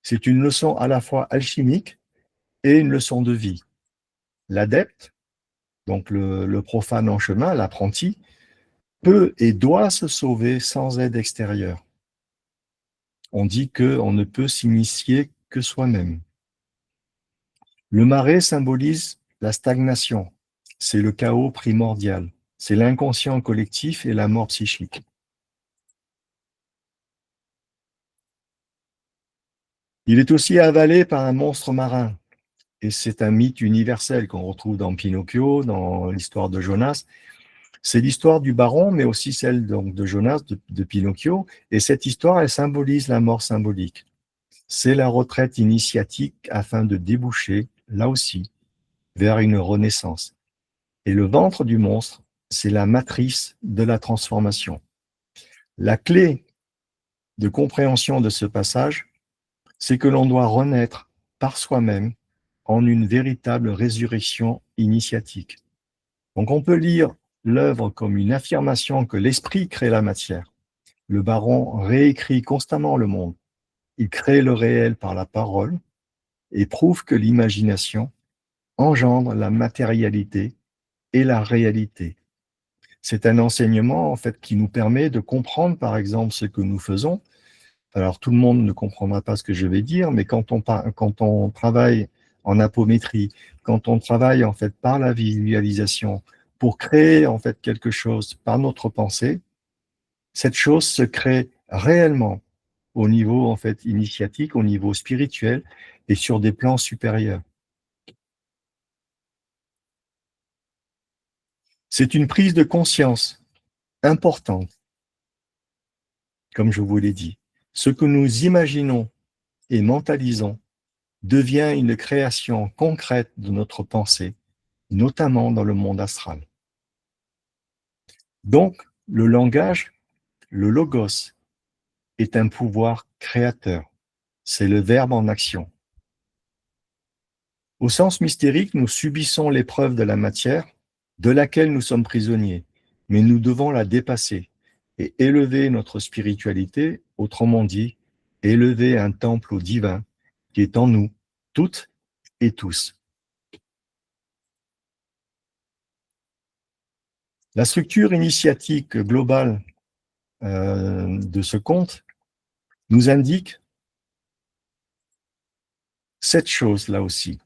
C'est une leçon à la fois alchimique et une leçon de vie. L'adepte, donc le profane en chemin, l'apprenti, peut et doit se sauver sans aide extérieure. On dit qu'on ne peut s'initier que soi-même. Le marais symbolise la stagnation, c'est le chaos primordial, c'est l'inconscient collectif et la mort psychique. Il est aussi avalé par un monstre marin, et c'est un mythe universel qu'on retrouve dans Pinocchio, dans l'histoire de Jonas. C'est l'histoire du baron, mais aussi celle donc de Jonas, de Pinocchio, et cette histoire, elle symbolise la mort symbolique. C'est la retraite initiatique afin de déboucher, là aussi, vers une renaissance. Et le ventre du monstre, c'est la matrice de la transformation. La clé de compréhension de ce passage, c'est que l'on doit renaître par soi-même en une véritable résurrection initiatique. Donc on peut lire l'œuvre comme une affirmation que l'esprit crée la matière. Le baron réécrit constamment le monde. Il crée le réel par la parole et prouve que l'imagination engendre la matérialité et la réalité. C'est un enseignement en fait qui nous permet de comprendre par exemple ce que nous faisons. Alors tout le monde ne comprendra pas ce que je vais dire, mais quand on travaille en apométrie, quand on travaille en fait par la visualisation pour créer en fait quelque chose par notre pensée, cette chose se crée réellement au niveau en fait initiatique, au niveau spirituel et sur des plans supérieurs. C'est une prise de conscience importante, comme je vous l'ai dit. Ce que nous imaginons et mentalisons devient une création concrète de notre pensée, notamment dans le monde astral. Donc, le langage, le logos, est un pouvoir créateur. C'est le verbe en action. Au sens mystérique, nous subissons l'épreuve de la matière, de laquelle nous sommes prisonniers, mais nous devons la dépasser et élever notre spiritualité, autrement dit, élever un temple au divin qui est en nous, toutes et tous. La structure initiatique globale de ce conte nous indique 7 choses là aussi.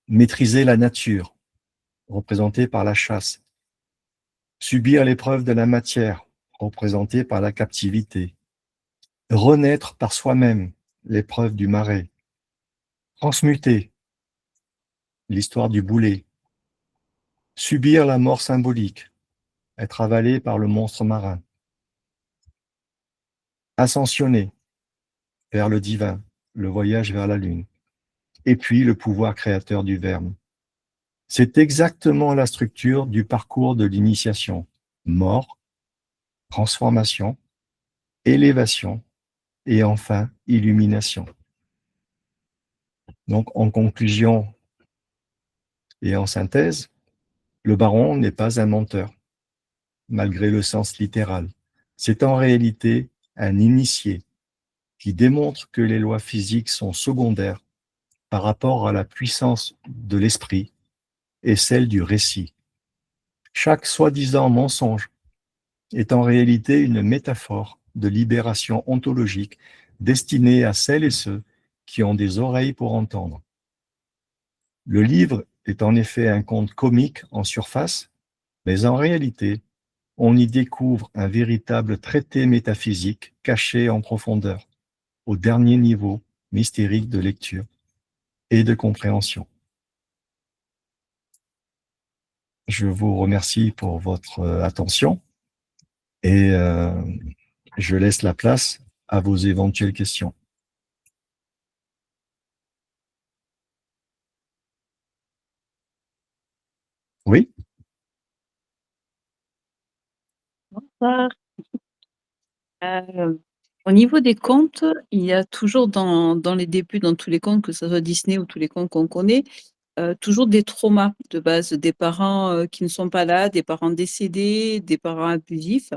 Maîtriser la nature, représentée par la chasse. Subir l'épreuve de la matière, représentée par la captivité. Renaître par soi-même, l'épreuve du marais. Transmuter, l'histoire du boulet. Subir la mort symbolique, être avalé par le monstre marin. Ascensionner vers le divin, le voyage vers la lune. Et puis le pouvoir créateur du verbe. C'est exactement la structure du parcours de l'initiation. Mort, transformation, élévation et enfin illumination. Donc en conclusion et en synthèse, le baron n'est pas un menteur, malgré le sens littéral. C'est en réalité un initié qui démontre que les lois physiques sont secondaires par rapport à la puissance de l'esprit et celle du récit. Chaque soi-disant mensonge est en réalité une métaphore de libération ontologique destinée à celles et ceux qui ont des oreilles pour entendre. Le livre est en effet un conte comique en surface, mais en réalité, on y découvre un véritable traité métaphysique caché en profondeur, au dernier niveau mystérique de lecture et de compréhension. Je vous remercie pour votre attention et je laisse la place à vos éventuelles questions. Oui? Bonsoir. Au niveau des contes, il y a toujours dans les débuts, dans tous les contes, que ce soit Disney ou tous les contes qu'on connaît, toujours des traumas de base, des parents qui ne sont pas là, des parents décédés, des parents abusifs.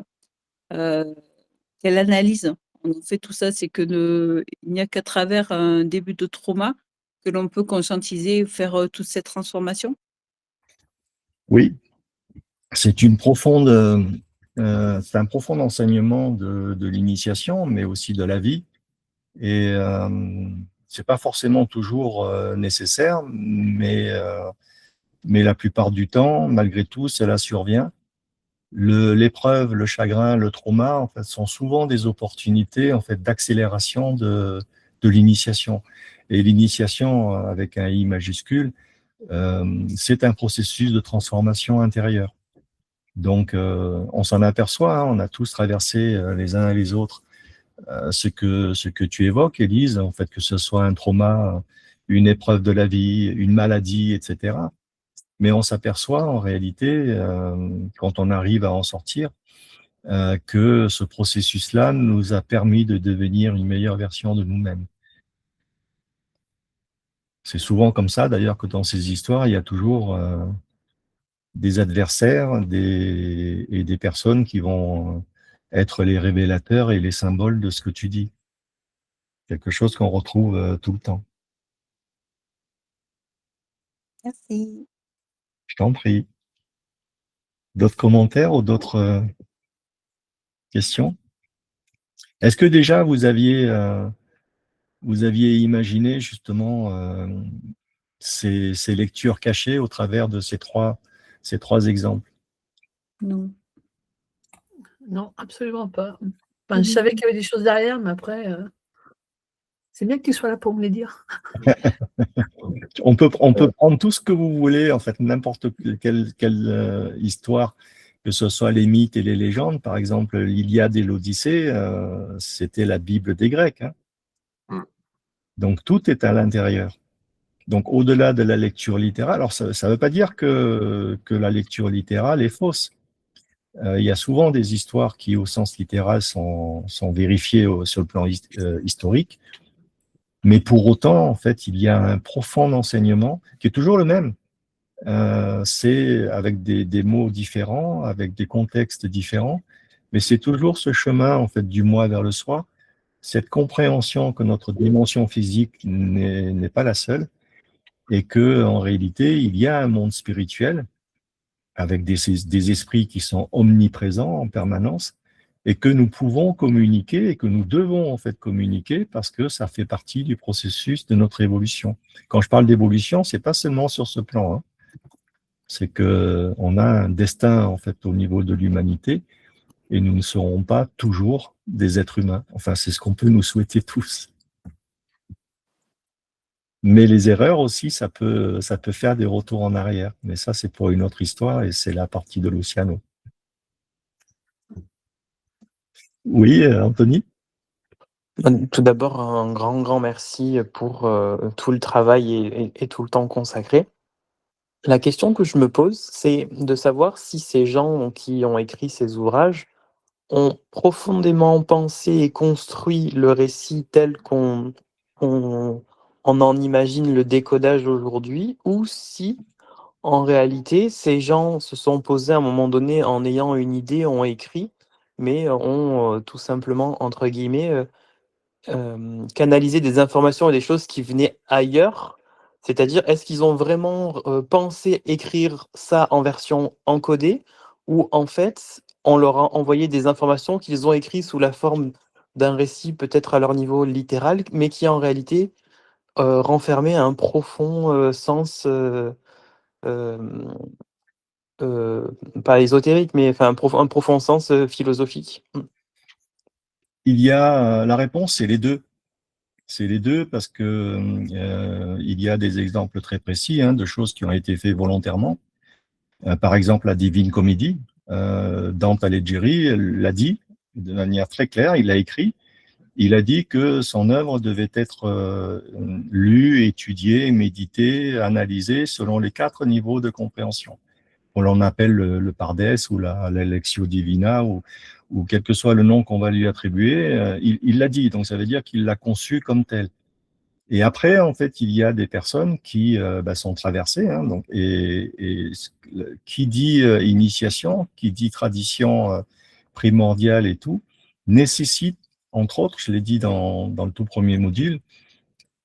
Quelle analyse on en fait tout ça? C'est que il n'y a qu'à travers un début de trauma que l'on peut conscientiser, faire toute cette transformation? Oui, c'est un profond enseignement de l'initiation, mais aussi de la vie. Et c'est pas forcément toujours nécessaire, mais la plupart du temps, malgré tout, cela survient. L'épreuve, le chagrin, le trauma, en fait, sont souvent des opportunités en fait d'accélération de l'initiation. Et l'initiation avec un I majuscule, c'est un processus de transformation intérieure. Donc, on s'en aperçoit, hein, on a tous traversé les uns et les autres ce que tu évoques, Élise, en fait, que ce soit un trauma, une épreuve de la vie, une maladie, etc. Mais on s'aperçoit en réalité, quand on arrive à en sortir, que ce processus-là nous a permis de devenir une meilleure version de nous-mêmes. C'est souvent comme ça, d'ailleurs, que dans ces histoires, il y a toujours des adversaires et des personnes qui vont être les révélateurs et les symboles de ce que tu dis. Quelque chose qu'on retrouve tout le temps. Merci. Je t'en prie. D'autres commentaires ou d'autres questions? Est-ce que déjà vous aviez imaginé justement ces lectures cachées au travers de ces trois exemples? Non. Non, absolument pas. Enfin, je savais qu'il y avait des choses derrière, mais après, C'est bien que tu sois là pour me les dire. On peut prendre tout ce que vous voulez, en fait, n'importe quelle histoire, que ce soit les mythes et les légendes. Par exemple, l'Iliade et l'Odyssée, c'était la Bible des Grecs. Hein. Donc, tout est à l'intérieur. Donc, au-delà de la lecture littérale, alors ça ne veut pas dire que la lecture littérale est fausse. Il y a souvent des histoires qui, au sens littéral, sont vérifiées sur le plan historique. Mais pour autant, en fait, il y a un profond enseignement qui est toujours le même. C'est avec des mots différents, avec des contextes différents, mais c'est toujours ce chemin, en fait, du moi vers le soi, cette compréhension que notre dimension physique n'est pas la seule, et que en réalité, il y a un monde spirituel avec des esprits qui sont omniprésents en permanence, et que nous pouvons communiquer et que nous devons en fait communiquer parce que ça fait partie du processus de notre évolution. Quand je parle d'évolution, c'est pas seulement sur ce plan, hein. C'est que on a un destin en fait au niveau de l'humanité et nous ne serons pas toujours des êtres humains. Enfin, c'est ce qu'on peut nous souhaiter tous. Mais les erreurs aussi, ça peut faire des retours en arrière. Mais ça, c'est pour une autre histoire et c'est la partie de Luciano. Oui, Anthony? Tout d'abord, un grand merci pour tout le travail et tout le temps consacré. La question que je me pose, c'est de savoir si ces gens qui ont écrit ces ouvrages ont profondément pensé et construit le récit tel qu'on en imagine le décodage aujourd'hui, ou si, en réalité, ces gens se sont posés à un moment donné en ayant une idée, ont écrit, mais ont tout simplement, entre guillemets, canalisé des informations et des choses qui venaient ailleurs. C'est-à-dire, est-ce qu'ils ont vraiment pensé écrire ça en version encodée, ou en fait, on leur a envoyé des informations qu'ils ont écrites sous la forme d'un récit peut-être à leur niveau littéral, mais qui en réalité renfermait un profond sens, hem, pas ésotérique, mais enfin un profond sens philosophique. Il y a la réponse, c'est les deux. C'est les deux parce que il y a des exemples très précis hein, de choses qui ont été faites volontairement. Par exemple, la Divine Comédie, Dante Alighieri l'a dit de manière très claire, il l'a écrit. Il a dit que son œuvre devait être lue, étudiée, méditée, analysée selon les 4 niveaux de compréhension. On l'en appelle le Pardes ou la Lectio Divina ou quel que soit le nom qu'on va lui attribuer, il l'a dit, donc ça veut dire qu'il l'a conçu comme tel. Et après, en fait, il y a des personnes qui sont traversées, hein, donc, et qui dit initiation, qui dit tradition primordiale et tout, nécessite, entre autres, je l'ai dit dans le tout premier module,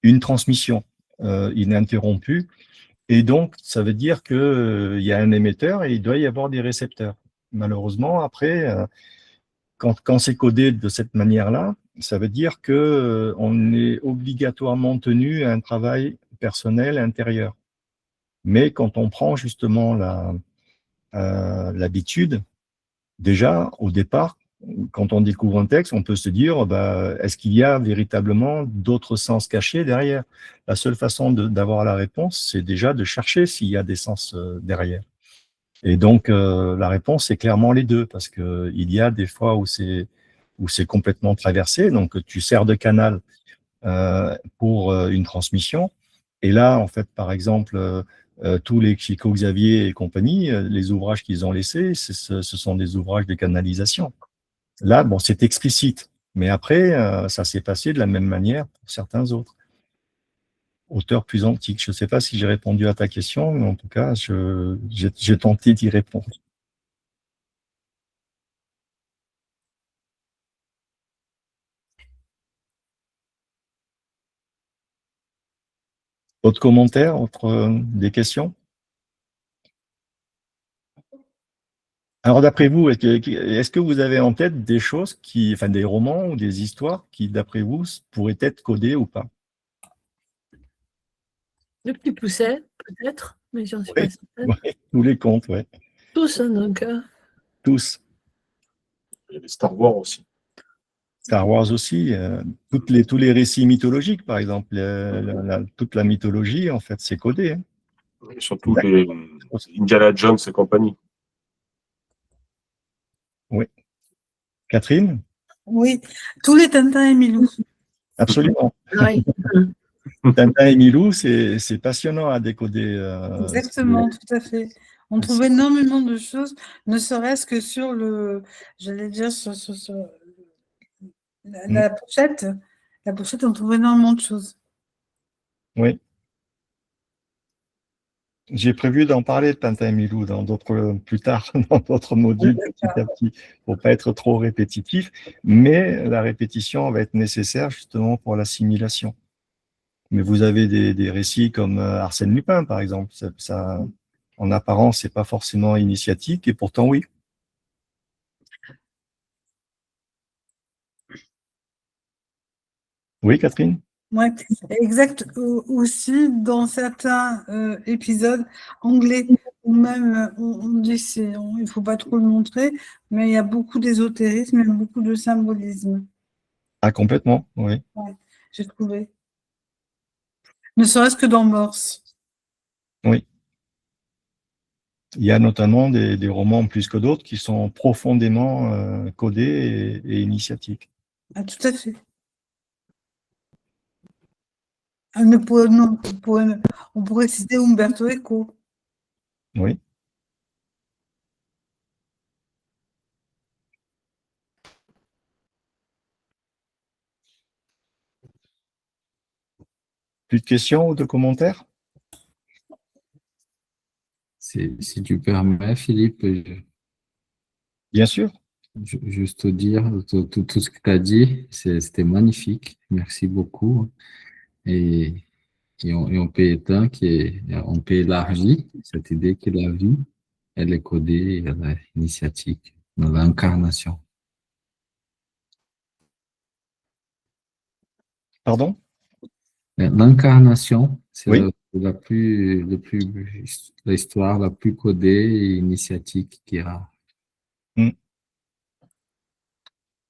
une transmission ininterrompue. Et donc, ça veut dire qu'il y a un émetteur et il doit y avoir des récepteurs. Malheureusement, après, quand c'est codé de cette manière-là, ça veut dire qu'on est obligatoirement tenu à un travail personnel intérieur. Mais quand on prend justement l'habitude, déjà, au départ, quand on découvre un texte, on peut se dire, est-ce qu'il y a véritablement d'autres sens cachés derrière? La seule façon d'avoir la réponse, c'est déjà de chercher s'il y a des sens derrière. Et donc, la réponse, c'est clairement les deux, parce qu'il y a des fois où c'est complètement traversé, donc tu sers de canal pour une transmission. Et là, en fait, par exemple, tous les Chico Xavier et compagnie, les ouvrages qu'ils ont laissés, ce sont des ouvrages de canalisation. Là, bon, c'est explicite, mais après, ça s'est passé de la même manière pour certains autres auteurs plus antiques. Je ne sais pas si j'ai répondu à ta question, mais en tout cas, j'ai tenté d'y répondre. Autres commentaires, des questions? Alors, d'après vous, est-ce que vous avez en tête des choses enfin des romans ou des histoires qui, d'après vous, pourraient être codées ou pas? Le petit pousset, peut-être, mais j'en suis pas certaine. Ouais, tous les contes, ouais. Tous, hein, donc. Tous. Il y avait Star Wars aussi. Star Wars aussi, tous les récits mythologiques, par exemple, toute la mythologie, en fait, c'est codé. Hein. Et surtout les Indiana Jones et compagnie. Oui. Catherine? Oui, tous les Tintin et Milou. Absolument. Oui, Tintin et Milou, c'est passionnant à décoder. exactement, tout à fait. On trouve énormément de choses, ne serait-ce que sur j'allais dire, sur la pochette. La pochette, on trouve énormément de choses. Oui. J'ai prévu d'en parler de Tintin et Milou plus tard, dans d'autres modules, petit à petit, pour pas être trop répétitif. Mais la répétition va être nécessaire justement pour l'assimilation. Mais vous avez des récits comme Arsène Lupin, par exemple. En apparence, c'est pas forcément initiatique, et pourtant, oui. Oui, Catherine? Ouais, exact. Aussi, dans certains épisodes anglais, où même on dit il ne faut pas trop le montrer, mais il y a beaucoup d'ésotérisme et beaucoup de symbolisme. Ah, complètement, oui. Ouais, j'ai trouvé. Ne serait-ce que dans Morse. Oui. Il y a notamment des romans plus que d'autres qui sont profondément codés et initiatiques. Ah, tout à fait. On pourrait citer Umberto Eco. Oui. Plus de questions ou de commentaires? Si tu permets, Philippe, Bien sûr. juste te dire, tout ce que tu as dit, c'était magnifique. Merci beaucoup. Et, on peut éteindre, on peut élargir cette idée que la vie, elle est codée, elle est initiatique, dans l'incarnation. Pardon? L'incarnation, c'est Oui. l'histoire la plus codée et initiatique qu'il y a. Mm.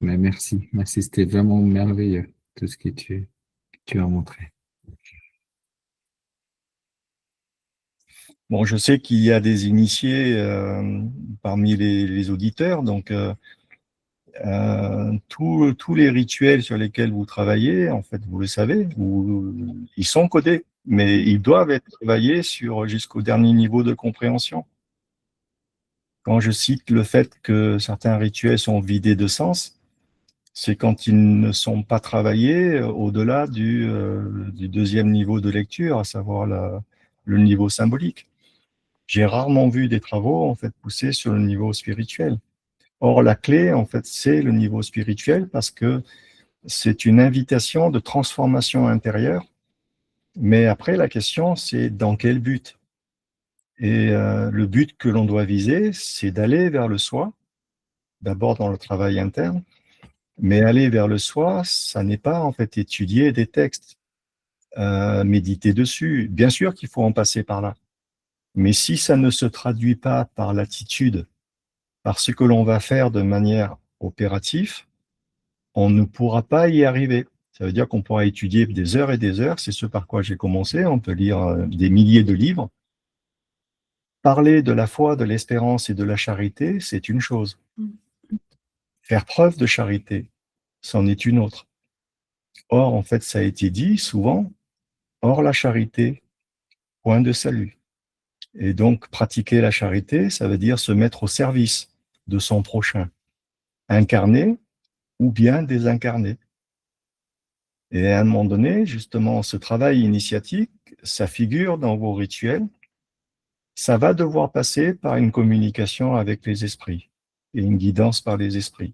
Mais merci, c'était vraiment merveilleux, tout ce que tu as montré. Bon, je sais qu'il y a des initiés parmi les auditeurs, donc tous les rituels sur lesquels vous travaillez, en fait, vous le savez, ils sont codés, mais ils doivent être travaillés jusqu'au dernier niveau de compréhension. Quand je cite le fait que certains rituels sont vidés de sens, c'est quand ils ne sont pas travaillés au-delà du deuxième niveau de lecture, à savoir le niveau symbolique. J'ai rarement vu des travaux en fait poussés sur le niveau spirituel. Or, la clé, en fait, c'est le niveau spirituel parce que c'est une invitation de transformation intérieure. Mais après, la question, c'est dans quel but? Et le but que l'on doit viser, c'est d'aller vers le soi, d'abord dans le travail interne, mais aller vers le soi, ça n'est pas en fait étudier des textes, méditer dessus. Bien sûr qu'il faut en passer par là. Mais si ça ne se traduit pas par l'attitude, par ce que l'on va faire de manière opérative, on ne pourra pas y arriver. Ça veut dire qu'on pourra étudier des heures et des heures, c'est ce par quoi j'ai commencé, on peut lire des milliers de livres. Parler de la foi, de l'espérance et de la charité, c'est une chose. Faire preuve de charité, c'en est une autre. Or, en fait, ça a été dit souvent, hors la charité, point de salut. Et donc, pratiquer la charité, ça veut dire se mettre au service de son prochain, incarné ou bien désincarné. Et à un moment donné, justement, ce travail initiatique, ça figure dans vos rituels, ça va devoir passer par une communication avec les esprits et une guidance par les esprits.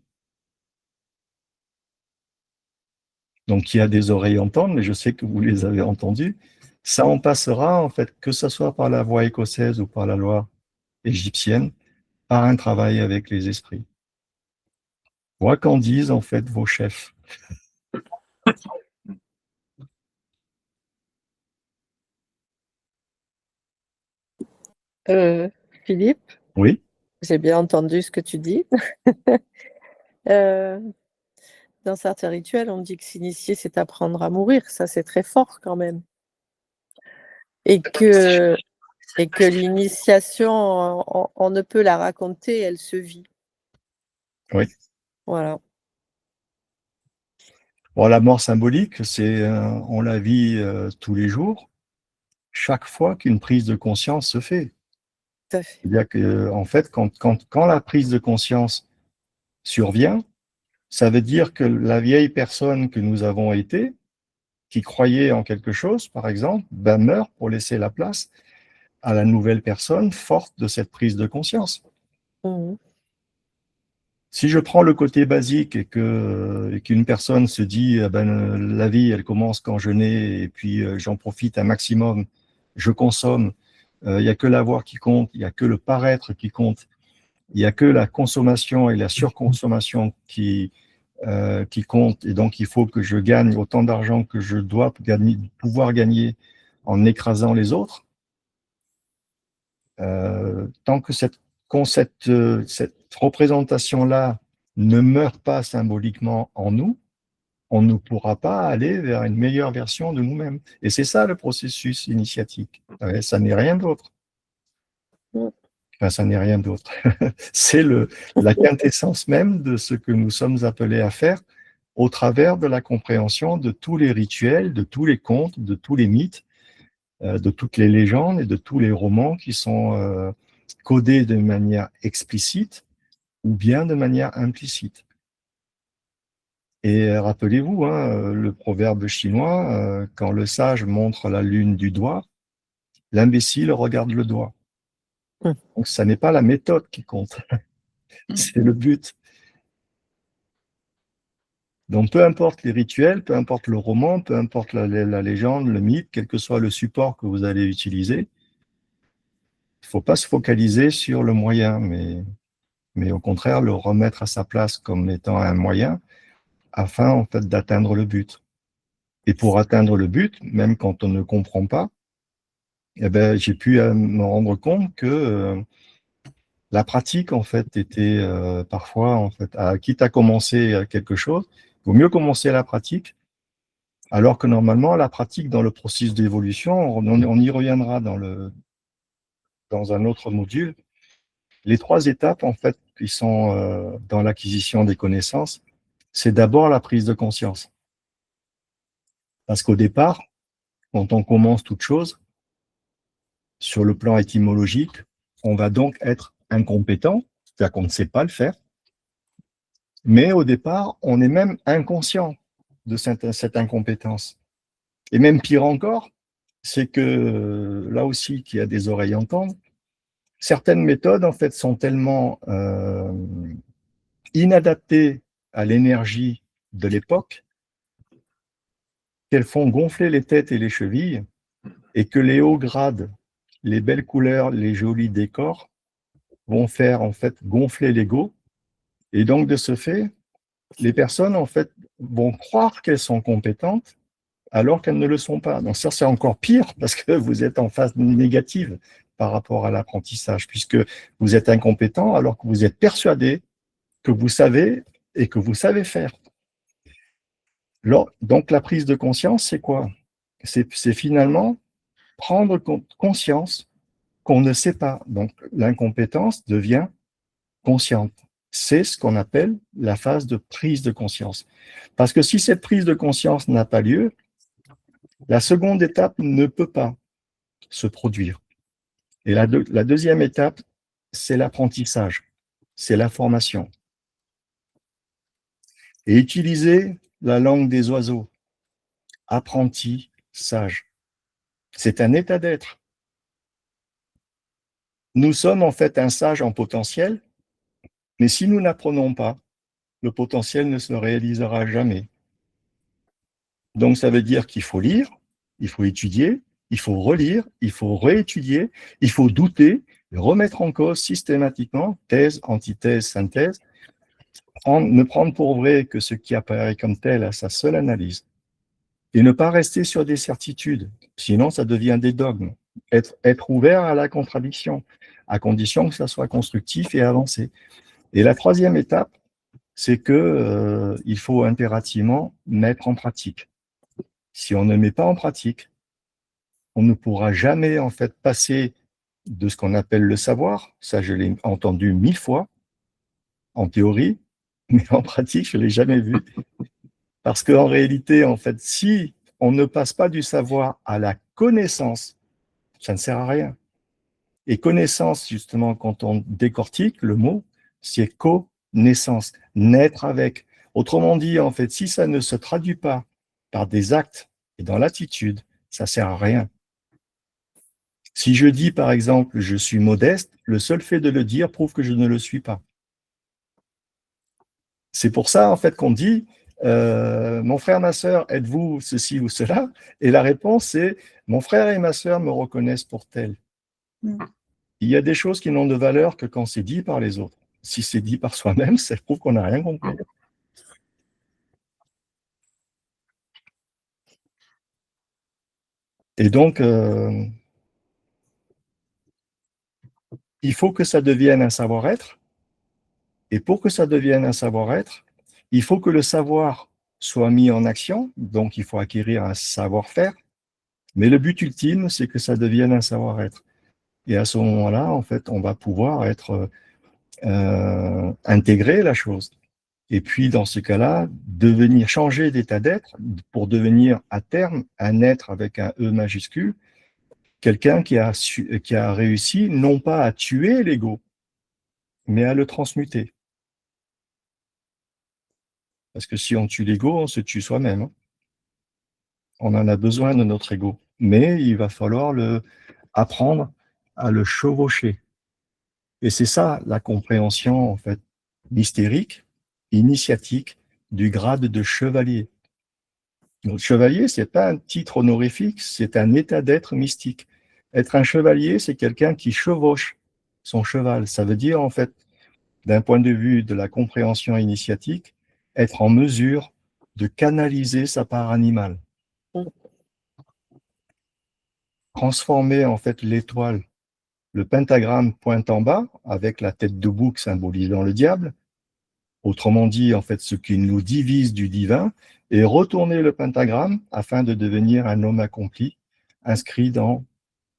Donc, il y a des oreilles entendre, mais je sais que vous les avez entendues. Ça en passera, en fait, que ce soit par la voie écossaise ou par la loi égyptienne, par un travail avec les esprits. Quoi qu'en disent, en fait, vos chefs. Philippe, Oui, j'ai bien entendu ce que tu dis. Euh, dans certains rituels, on dit que s'initier, c'est apprendre à mourir. Ça, c'est très fort quand même. Et que l'initiation, on ne peut la raconter, elle se vit. Oui. Voilà. Bon, la mort symbolique, on la vit tous les jours, chaque fois qu'une prise de conscience se fait. Tout à fait. C'est-à-dire que, en fait, quand la prise de conscience survient, ça veut dire que la vieille personne que nous avons été, qui croyait en quelque chose, par exemple, meurt pour laisser la place à la nouvelle personne forte de cette prise de conscience. Mmh. Si je prends le côté basique et qu'une personne se dit la vie, elle commence quand je nais et puis j'en profite un maximum, je consomme, il n'y a que l'avoir qui compte, il n'y a que le paraître qui compte, il n'y a que la consommation et la surconsommation qui compte, et donc il faut que je gagne autant d'argent que je dois pouvoir gagner en écrasant les autres. Tant que cette représentation-là ne meurt pas symboliquement en nous, on ne pourra pas aller vers une meilleure version de nous-mêmes. Et c'est ça le processus initiatique. Ça n'est rien d'autre. Enfin, ça n'est rien d'autre. C'est la quintessence même de ce que nous sommes appelés à faire au travers de la compréhension de tous les rituels, de tous les contes, de tous les mythes, de toutes les légendes et de tous les romans qui sont codés de manière explicite ou bien de manière implicite. Et rappelez-vous, le proverbe chinois, quand le sage montre la lune du doigt, l'imbécile regarde le doigt. Donc, ça n'est pas la méthode qui compte, c'est le but. Donc, peu importe les rituels, peu importe le roman, peu importe la légende, le mythe, quel que soit le support que vous allez utiliser, il ne faut pas se focaliser sur le moyen, mais au contraire, le remettre à sa place comme étant un moyen afin, en fait, d'atteindre le but. Et pour atteindre le but, même quand on ne comprend pas, j'ai pu me rendre compte que la pratique, en fait, était parfois, en fait, quitte à commencer quelque chose, il vaut mieux commencer la pratique, alors que normalement, la pratique dans le processus d'évolution, on y reviendra dans un autre module. Les 3 étapes, en fait, qui sont dans l'acquisition des connaissances, c'est d'abord la prise de conscience. Parce qu'au départ, quand on commence toute chose, sur le plan étymologique, on va donc être incompétent, c'est-à-dire qu'on ne sait pas le faire, mais au départ, on est même inconscient de cette incompétence. Et même pire encore, c'est que là aussi, qui a des oreilles entendent, certaines méthodes, en fait, sont tellement inadaptées à l'énergie de l'époque qu'elles font gonfler les têtes et les chevilles, et que les hauts grades, les belles couleurs, les jolis décors vont faire, en fait, gonfler l'ego. Et donc, de ce fait, les personnes, en fait, vont croire qu'elles sont compétentes alors qu'elles ne le sont pas. Donc ça, c'est encore pire parce que vous êtes en phase négative par rapport à l'apprentissage, puisque vous êtes incompétent alors que vous êtes persuadé que vous savez et que vous savez faire. Donc la prise de conscience, c'est quoi? C'est finalement prendre conscience qu'on ne sait pas. Donc l'incompétence devient consciente. C'est ce qu'on appelle la phase de prise de conscience. Parce que si cette prise de conscience n'a pas lieu, la seconde étape ne peut pas se produire. Et la deuxième étape, c'est l'apprentissage, c'est la formation. Et utiliser la langue des oiseaux, apprentissage. C'est un état d'être. Nous sommes en fait un sage en potentiel, mais si nous n'apprenons pas, le potentiel ne se réalisera jamais. Donc ça veut dire qu'il faut lire, il faut étudier, il faut relire, il faut réétudier, il faut douter, remettre en cause systématiquement, thèse, antithèse, synthèse, ne prendre pour vrai que ce qui apparaît comme tel a sa seule analyse, et ne pas rester sur des certitudes, sinon ça devient des dogmes. Être ouvert à la contradiction, à condition que ça soit constructif et avancé. Et la troisième étape, c'est que il faut impérativement mettre en pratique. Si on ne met pas en pratique, on ne pourra jamais en fait passer de ce qu'on appelle le savoir. Ça, je l'ai entendu 1000 fois en théorie, mais en pratique, je l'ai jamais vu. Parce qu'en réalité, en fait, si on ne passe pas du savoir à la connaissance, ça ne sert à rien. Et connaissance, justement, quand on décortique le mot, c'est connaissance, naître avec. Autrement dit, en fait, si ça ne se traduit pas par des actes et dans l'attitude, ça sert à rien. Si je dis, par exemple, je suis modeste, le seul fait de le dire prouve que je ne le suis pas. C'est pour ça, en fait, qu'on dit, mon frère, ma sœur, êtes-vous ceci ou cela? Et la réponse est, mon frère et ma sœur me reconnaissent pour tel. Il y a des choses qui n'ont de valeur que quand c'est dit par les autres. Si c'est dit par soi-même, ça prouve qu'on n'a rien compris. Et donc, il faut que ça devienne un savoir-être. Et pour que ça devienne un savoir-être, il faut que le savoir soit mis en action. Donc, il faut acquérir un savoir-faire. Mais le but ultime, c'est que ça devienne un savoir-être. Et à ce moment-là, en fait, on va pouvoir intégrer la chose. Et puis, dans ce cas-là, changer d'état d'être pour devenir à terme un être avec un E majuscule, quelqu'un qui a réussi non pas à tuer l'ego, mais à le transmuter. Parce que si on tue l'ego, on se tue soi-même. On en a besoin de notre ego. Mais il va falloir apprendre à le chevaucher. Et c'est ça la compréhension, en fait, mystérique, initiatique du grade de chevalier. Donc, chevalier, c'est pas un titre honorifique, c'est un état d'être mystique. Être un chevalier, c'est quelqu'un qui chevauche son cheval. Ça veut dire, en fait, d'un point de vue de la compréhension initiatique, être en mesure de canaliser sa part animale. Transformer, en fait, l'étoile, le pentagramme pointe en bas, avec la tête de bouc symbolisant le diable, autrement dit, en fait, ce qui nous divise du divin, et retourner le pentagramme afin de devenir un homme accompli, inscrit dans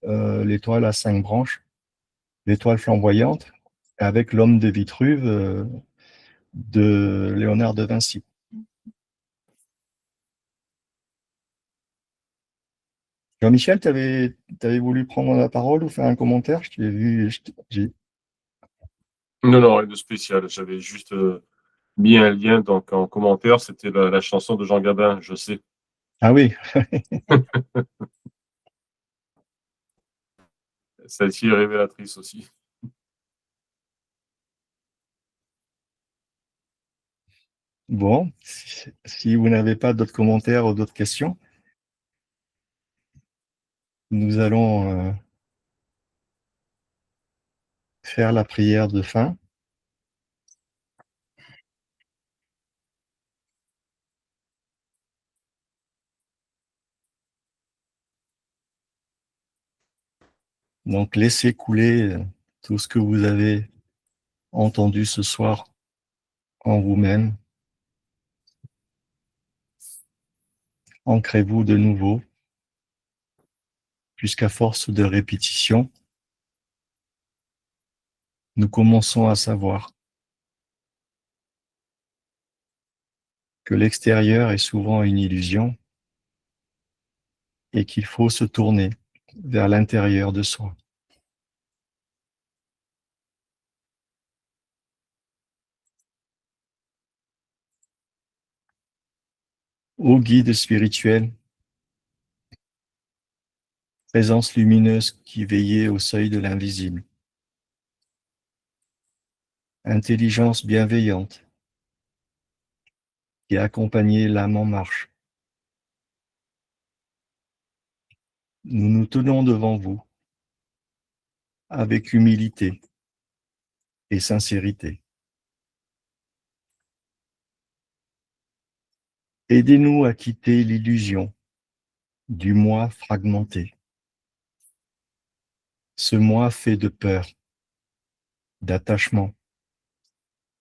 l'étoile à 5 branches, l'étoile flamboyante, avec l'homme de Vitruve de Léonard de Vinci. Jean-Michel, tu avais voulu prendre la parole ou faire un commentaire? Je t'ai vu. Non, rien de spécial. J'avais juste mis un lien donc en commentaire. C'était la chanson de Jean Gabin, je sais. Ah oui. Celle-ci est révélatrice aussi. Bon, si vous n'avez pas d'autres commentaires ou d'autres questions, nous allons faire la prière de fin. Donc, laissez couler tout ce que vous avez entendu ce soir en vous-même. Ancrez-vous de nouveau, jusqu'à force de répétition, nous commençons à savoir que l'extérieur est souvent une illusion et qu'il faut se tourner vers l'intérieur de soi. Ô guide spirituel, présence lumineuse qui veillait au seuil de l'invisible, intelligence bienveillante qui accompagnait l'âme en marche, nous nous tenons devant vous avec humilité et sincérité. Aidez-nous à quitter l'illusion du moi fragmenté, ce moi fait de peur, d'attachement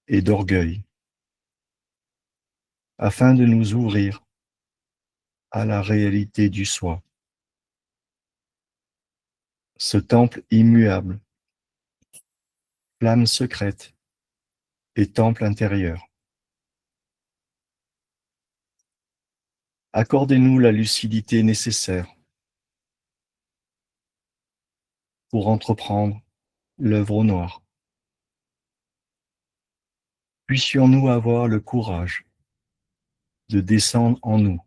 et d'orgueil. afin de nous ouvrir à la réalité du soi. Ce temple immuable, flamme secrète et temple intérieur. Accordez-nous la lucidité nécessaire pour entreprendre l'œuvre au noir. Puissions-nous avoir le courage de descendre en nous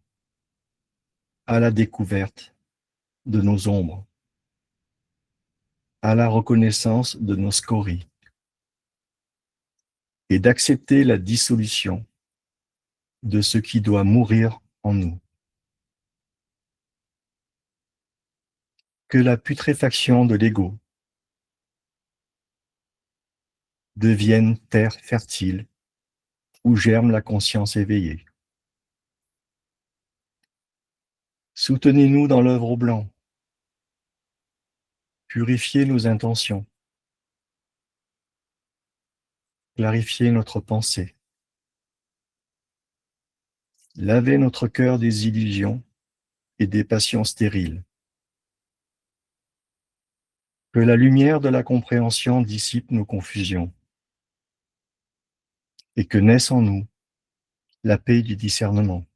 à la découverte de nos ombres, à la reconnaissance de nos scories, et d'accepter la dissolution de ce qui doit mourir en nous. Que la putréfaction de l'ego devienne terre fertile où germe la conscience éveillée. Soutenez-nous dans l'œuvre au blanc. Purifiez nos intentions. Clarifiez notre pensée. Lavez notre cœur des illusions et des passions stériles. Que la lumière de la compréhension dissipe nos confusions et que naisse en nous la paix du discernement.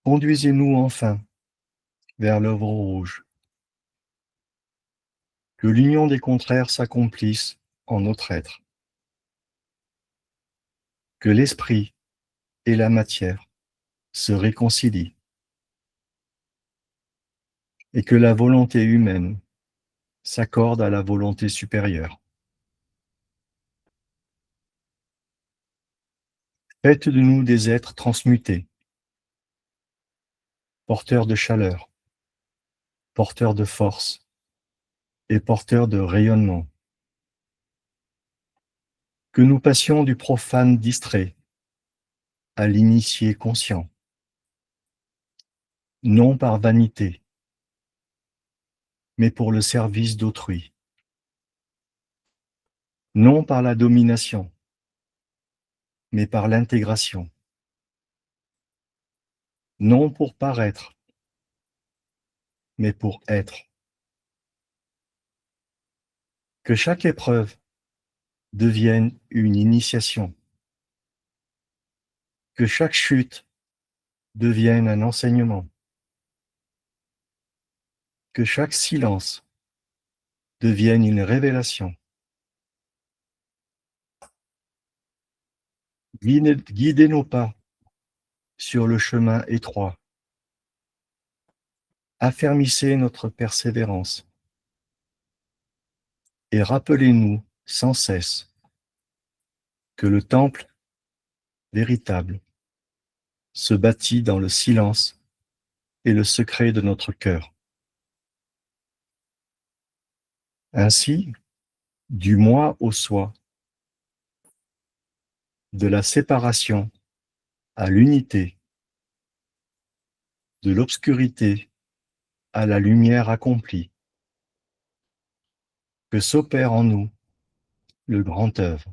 Conduisez-nous enfin vers l'œuvre rouge. Que l'union des contraires s'accomplisse en notre être. Que l'esprit et la matière se réconcilient. Et que la volonté humaine s'accorde à la volonté supérieure. Faites de nous des êtres transmutés, porteurs de chaleur, porteurs de force et porteurs de rayonnement. Que nous passions du profane distrait à l'initié conscient, non par vanité, mais pour le service d'autrui, non par la domination, mais par l'intégration, non pour paraître, mais pour être. Que chaque épreuve devienne une initiation, que chaque chute devienne un enseignement, que chaque silence devienne une révélation. Guidez nos pas sur le chemin étroit. Affermissez notre persévérance et rappelez-nous sans cesse que le temple véritable se bâtit dans le silence et le secret de notre cœur. Ainsi, du moi au soi, de la séparation à l'unité, de l'obscurité à la lumière accomplie, que s'opère en nous le grand œuvre.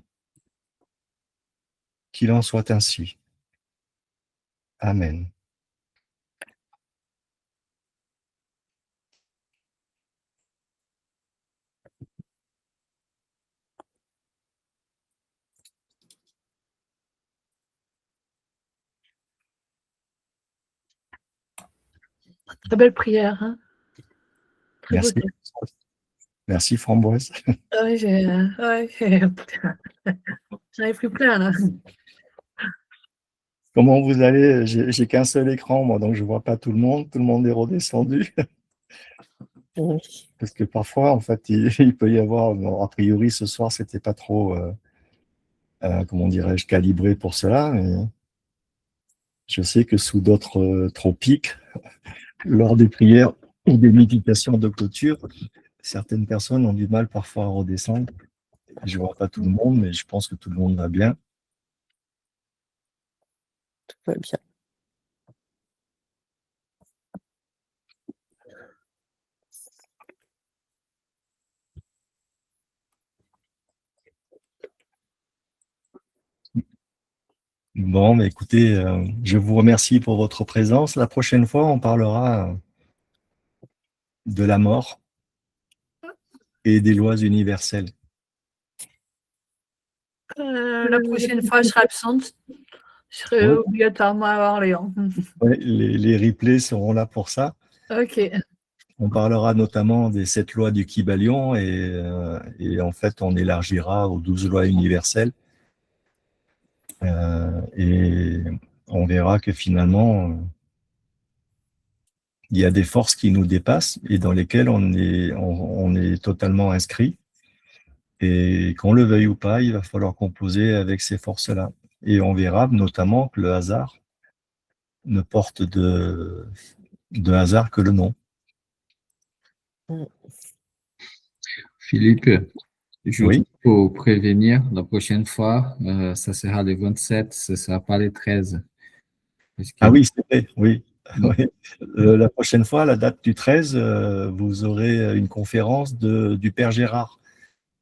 Qu'il en soit ainsi. Amen. Très belle prière, hein. Très Merci. beau. Merci Framboise. Ah oui, j'en ai pris plein là. Comment vous allez? J'ai qu'un seul écran, moi, donc je vois pas tout le monde. Tout le monde est redescendu. Oui. Parce que parfois, en fait, il peut y avoir, bon, a priori, ce soir, c'était pas trop, comment dirais-je, calibré pour cela, mais je sais que sous d'autres tropiques, lors des prières ou des méditations de clôture, certaines personnes ont du mal parfois à redescendre. Je vois pas tout le monde, mais je pense que tout le monde va bien. Tout va bien. Bon, mais écoutez, je vous remercie pour votre présence. La prochaine fois, on parlera de la mort et des lois universelles. La prochaine fois, je serai absente. Je serai Oui. obligatoirement à Orléans. Ouais, les replays seront là pour ça. Ok. On parlera notamment des 7 lois du Kybalion et en fait, on élargira aux 12 lois universelles. Et on verra que finalement, il y a des forces qui nous dépassent et dans lesquelles on est totalement inscrit. Et qu'on le veuille ou pas, il va falloir composer avec ces forces-là. Et on verra notamment que le hasard ne porte de hasard que le nom. Philippe, Oui. pour prévenir, la prochaine fois, ça sera le 27, ce ne sera pas le 13. Ah oui, c'est vrai, oui. Oui. La prochaine fois, la date du 13, vous aurez une conférence du Père Gérard,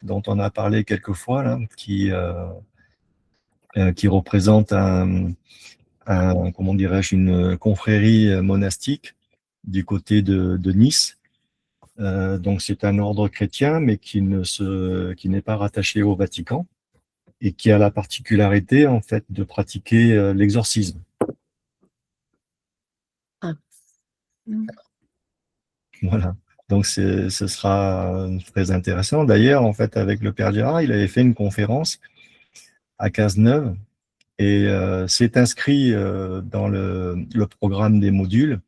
dont on a parlé quelques fois, là, qui représente comment dirais-je, une confrérie monastique du côté de Nice. Donc c'est un ordre chrétien, mais qui n'est pas rattaché au Vatican et qui a la particularité en fait de pratiquer l'exorcisme. Ah. Voilà. Donc ce sera très intéressant. D'ailleurs, en fait, avec le Père Gérard, il avait fait une conférence à Cazeneuve et c'est inscrit dans le programme des modules.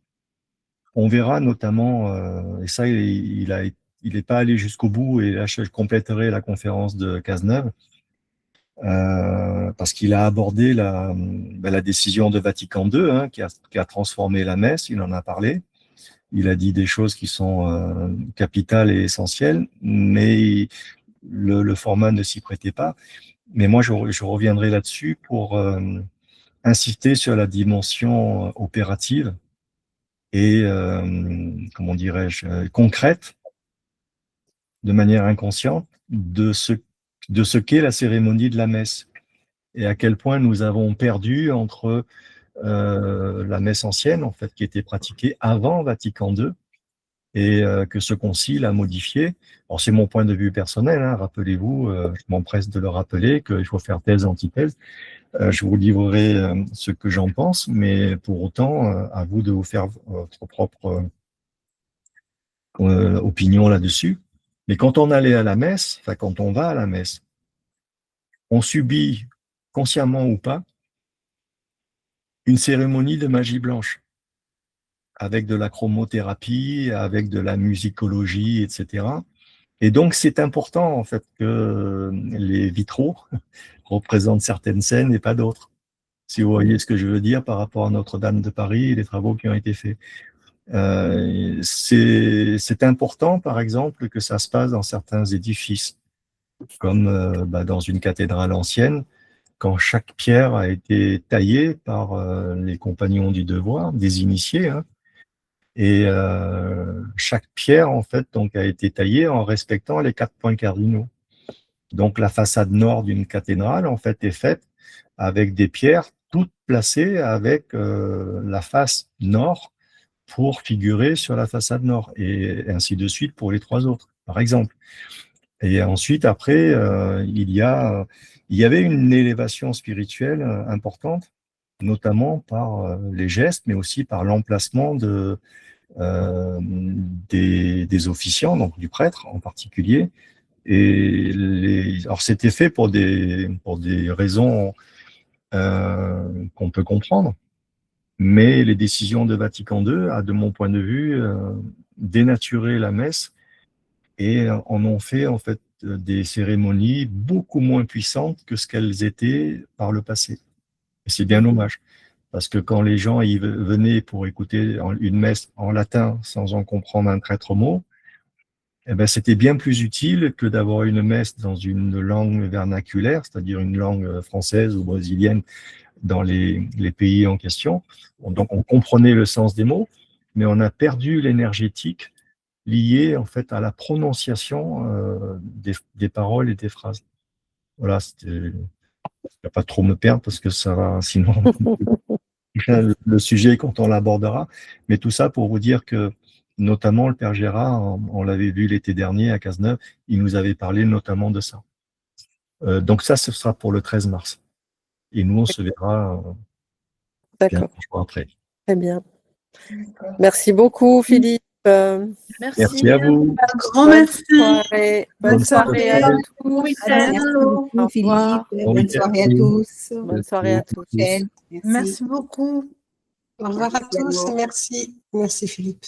On verra notamment, et ça, il n'est pas allé jusqu'au bout, et là, je compléterai la conférence de Cazeneuve, parce qu'il a abordé la décision de Vatican II, hein, qui a transformé la messe, il en a parlé. Il a dit des choses qui sont capitales et essentielles, mais le format ne s'y prêtait pas. Mais moi, je reviendrai là-dessus pour insister sur la dimension opérative et, comment dirais-je, concrète, de manière inconsciente, de ce qu'est la cérémonie de la messe et à quel point nous avons perdu entre la messe ancienne, en fait, qui était pratiquée avant Vatican II, et que ce concile a modifié. Alors, c'est mon point de vue personnel, hein, rappelez-vous, je m'empresse de le rappeler, qu'il faut faire thèse, antithèse. Je vous livrerai ce que j'en pense, mais pour autant, à vous de vous faire votre propre opinion là-dessus. Mais quand on allait à la messe, enfin quand on va à la messe, on subit, consciemment ou pas, une cérémonie de magie blanche, avec de la chromothérapie, avec de la musicologie, etc. Et donc, c'est important, en fait, que les vitraux représentent certaines scènes et pas d'autres. Si vous voyez ce que je veux dire par rapport à Notre-Dame de Paris et les travaux qui ont été faits. C'est important, par exemple, que ça se passe dans certains édifices, comme dans une cathédrale ancienne, quand chaque pierre a été taillée par les compagnons du devoir, des initiés, hein, et chaque pierre, en fait, donc, a été taillée en respectant les 4 points cardinaux. Donc, la façade nord d'une cathédrale, en fait, est faite avec des pierres toutes placées avec la face nord pour figurer sur la façade nord, et ainsi de suite pour les 3 autres, par exemple. Et ensuite, après, il y avait une élévation spirituelle importante, notamment par les gestes, mais aussi par l'emplacement des officiants, donc du prêtre en particulier. Et alors c'était fait pour des raisons qu'on peut comprendre, mais les décisions de Vatican II a, de mon point de vue, dénaturé la messe et en ont fait en fait des cérémonies beaucoup moins puissantes que ce qu'elles étaient par le passé. Et c'est bien dommage, parce que quand les gens y venaient pour écouter une messe en latin sans en comprendre un traître mot, eh ben, c'était bien plus utile que d'avoir une messe dans une langue vernaculaire, c'est-à-dire une langue française ou brésilienne dans les pays en question. Donc, on comprenait le sens des mots, mais on a perdu l'énergétique liée en fait à la prononciation des paroles et des phrases. Voilà, c'était vais pas trop me perdre parce que ça va, sinon, le sujet quand on l'abordera. Mais tout ça pour vous dire que, notamment, le Père Gérard, on l'avait vu l'été dernier à Cazeneuve, il nous avait parlé notamment de ça. Donc ça, ce sera pour le 13 mars. Et nous, on se verra D'accord, après. très bien. Merci beaucoup, Philippe. Merci à vous. Un grand Bonne merci. soirée. Bonne Bonne soirée à soirée. tous. Bon À week-end. bientôt. Au revoir. Philippe. Bon Bonne week-end. soirée à tous. Bonne soirée à tous. Merci. Merci beaucoup. Au revoir à Merci à tous. vous. Merci. Merci Philippe.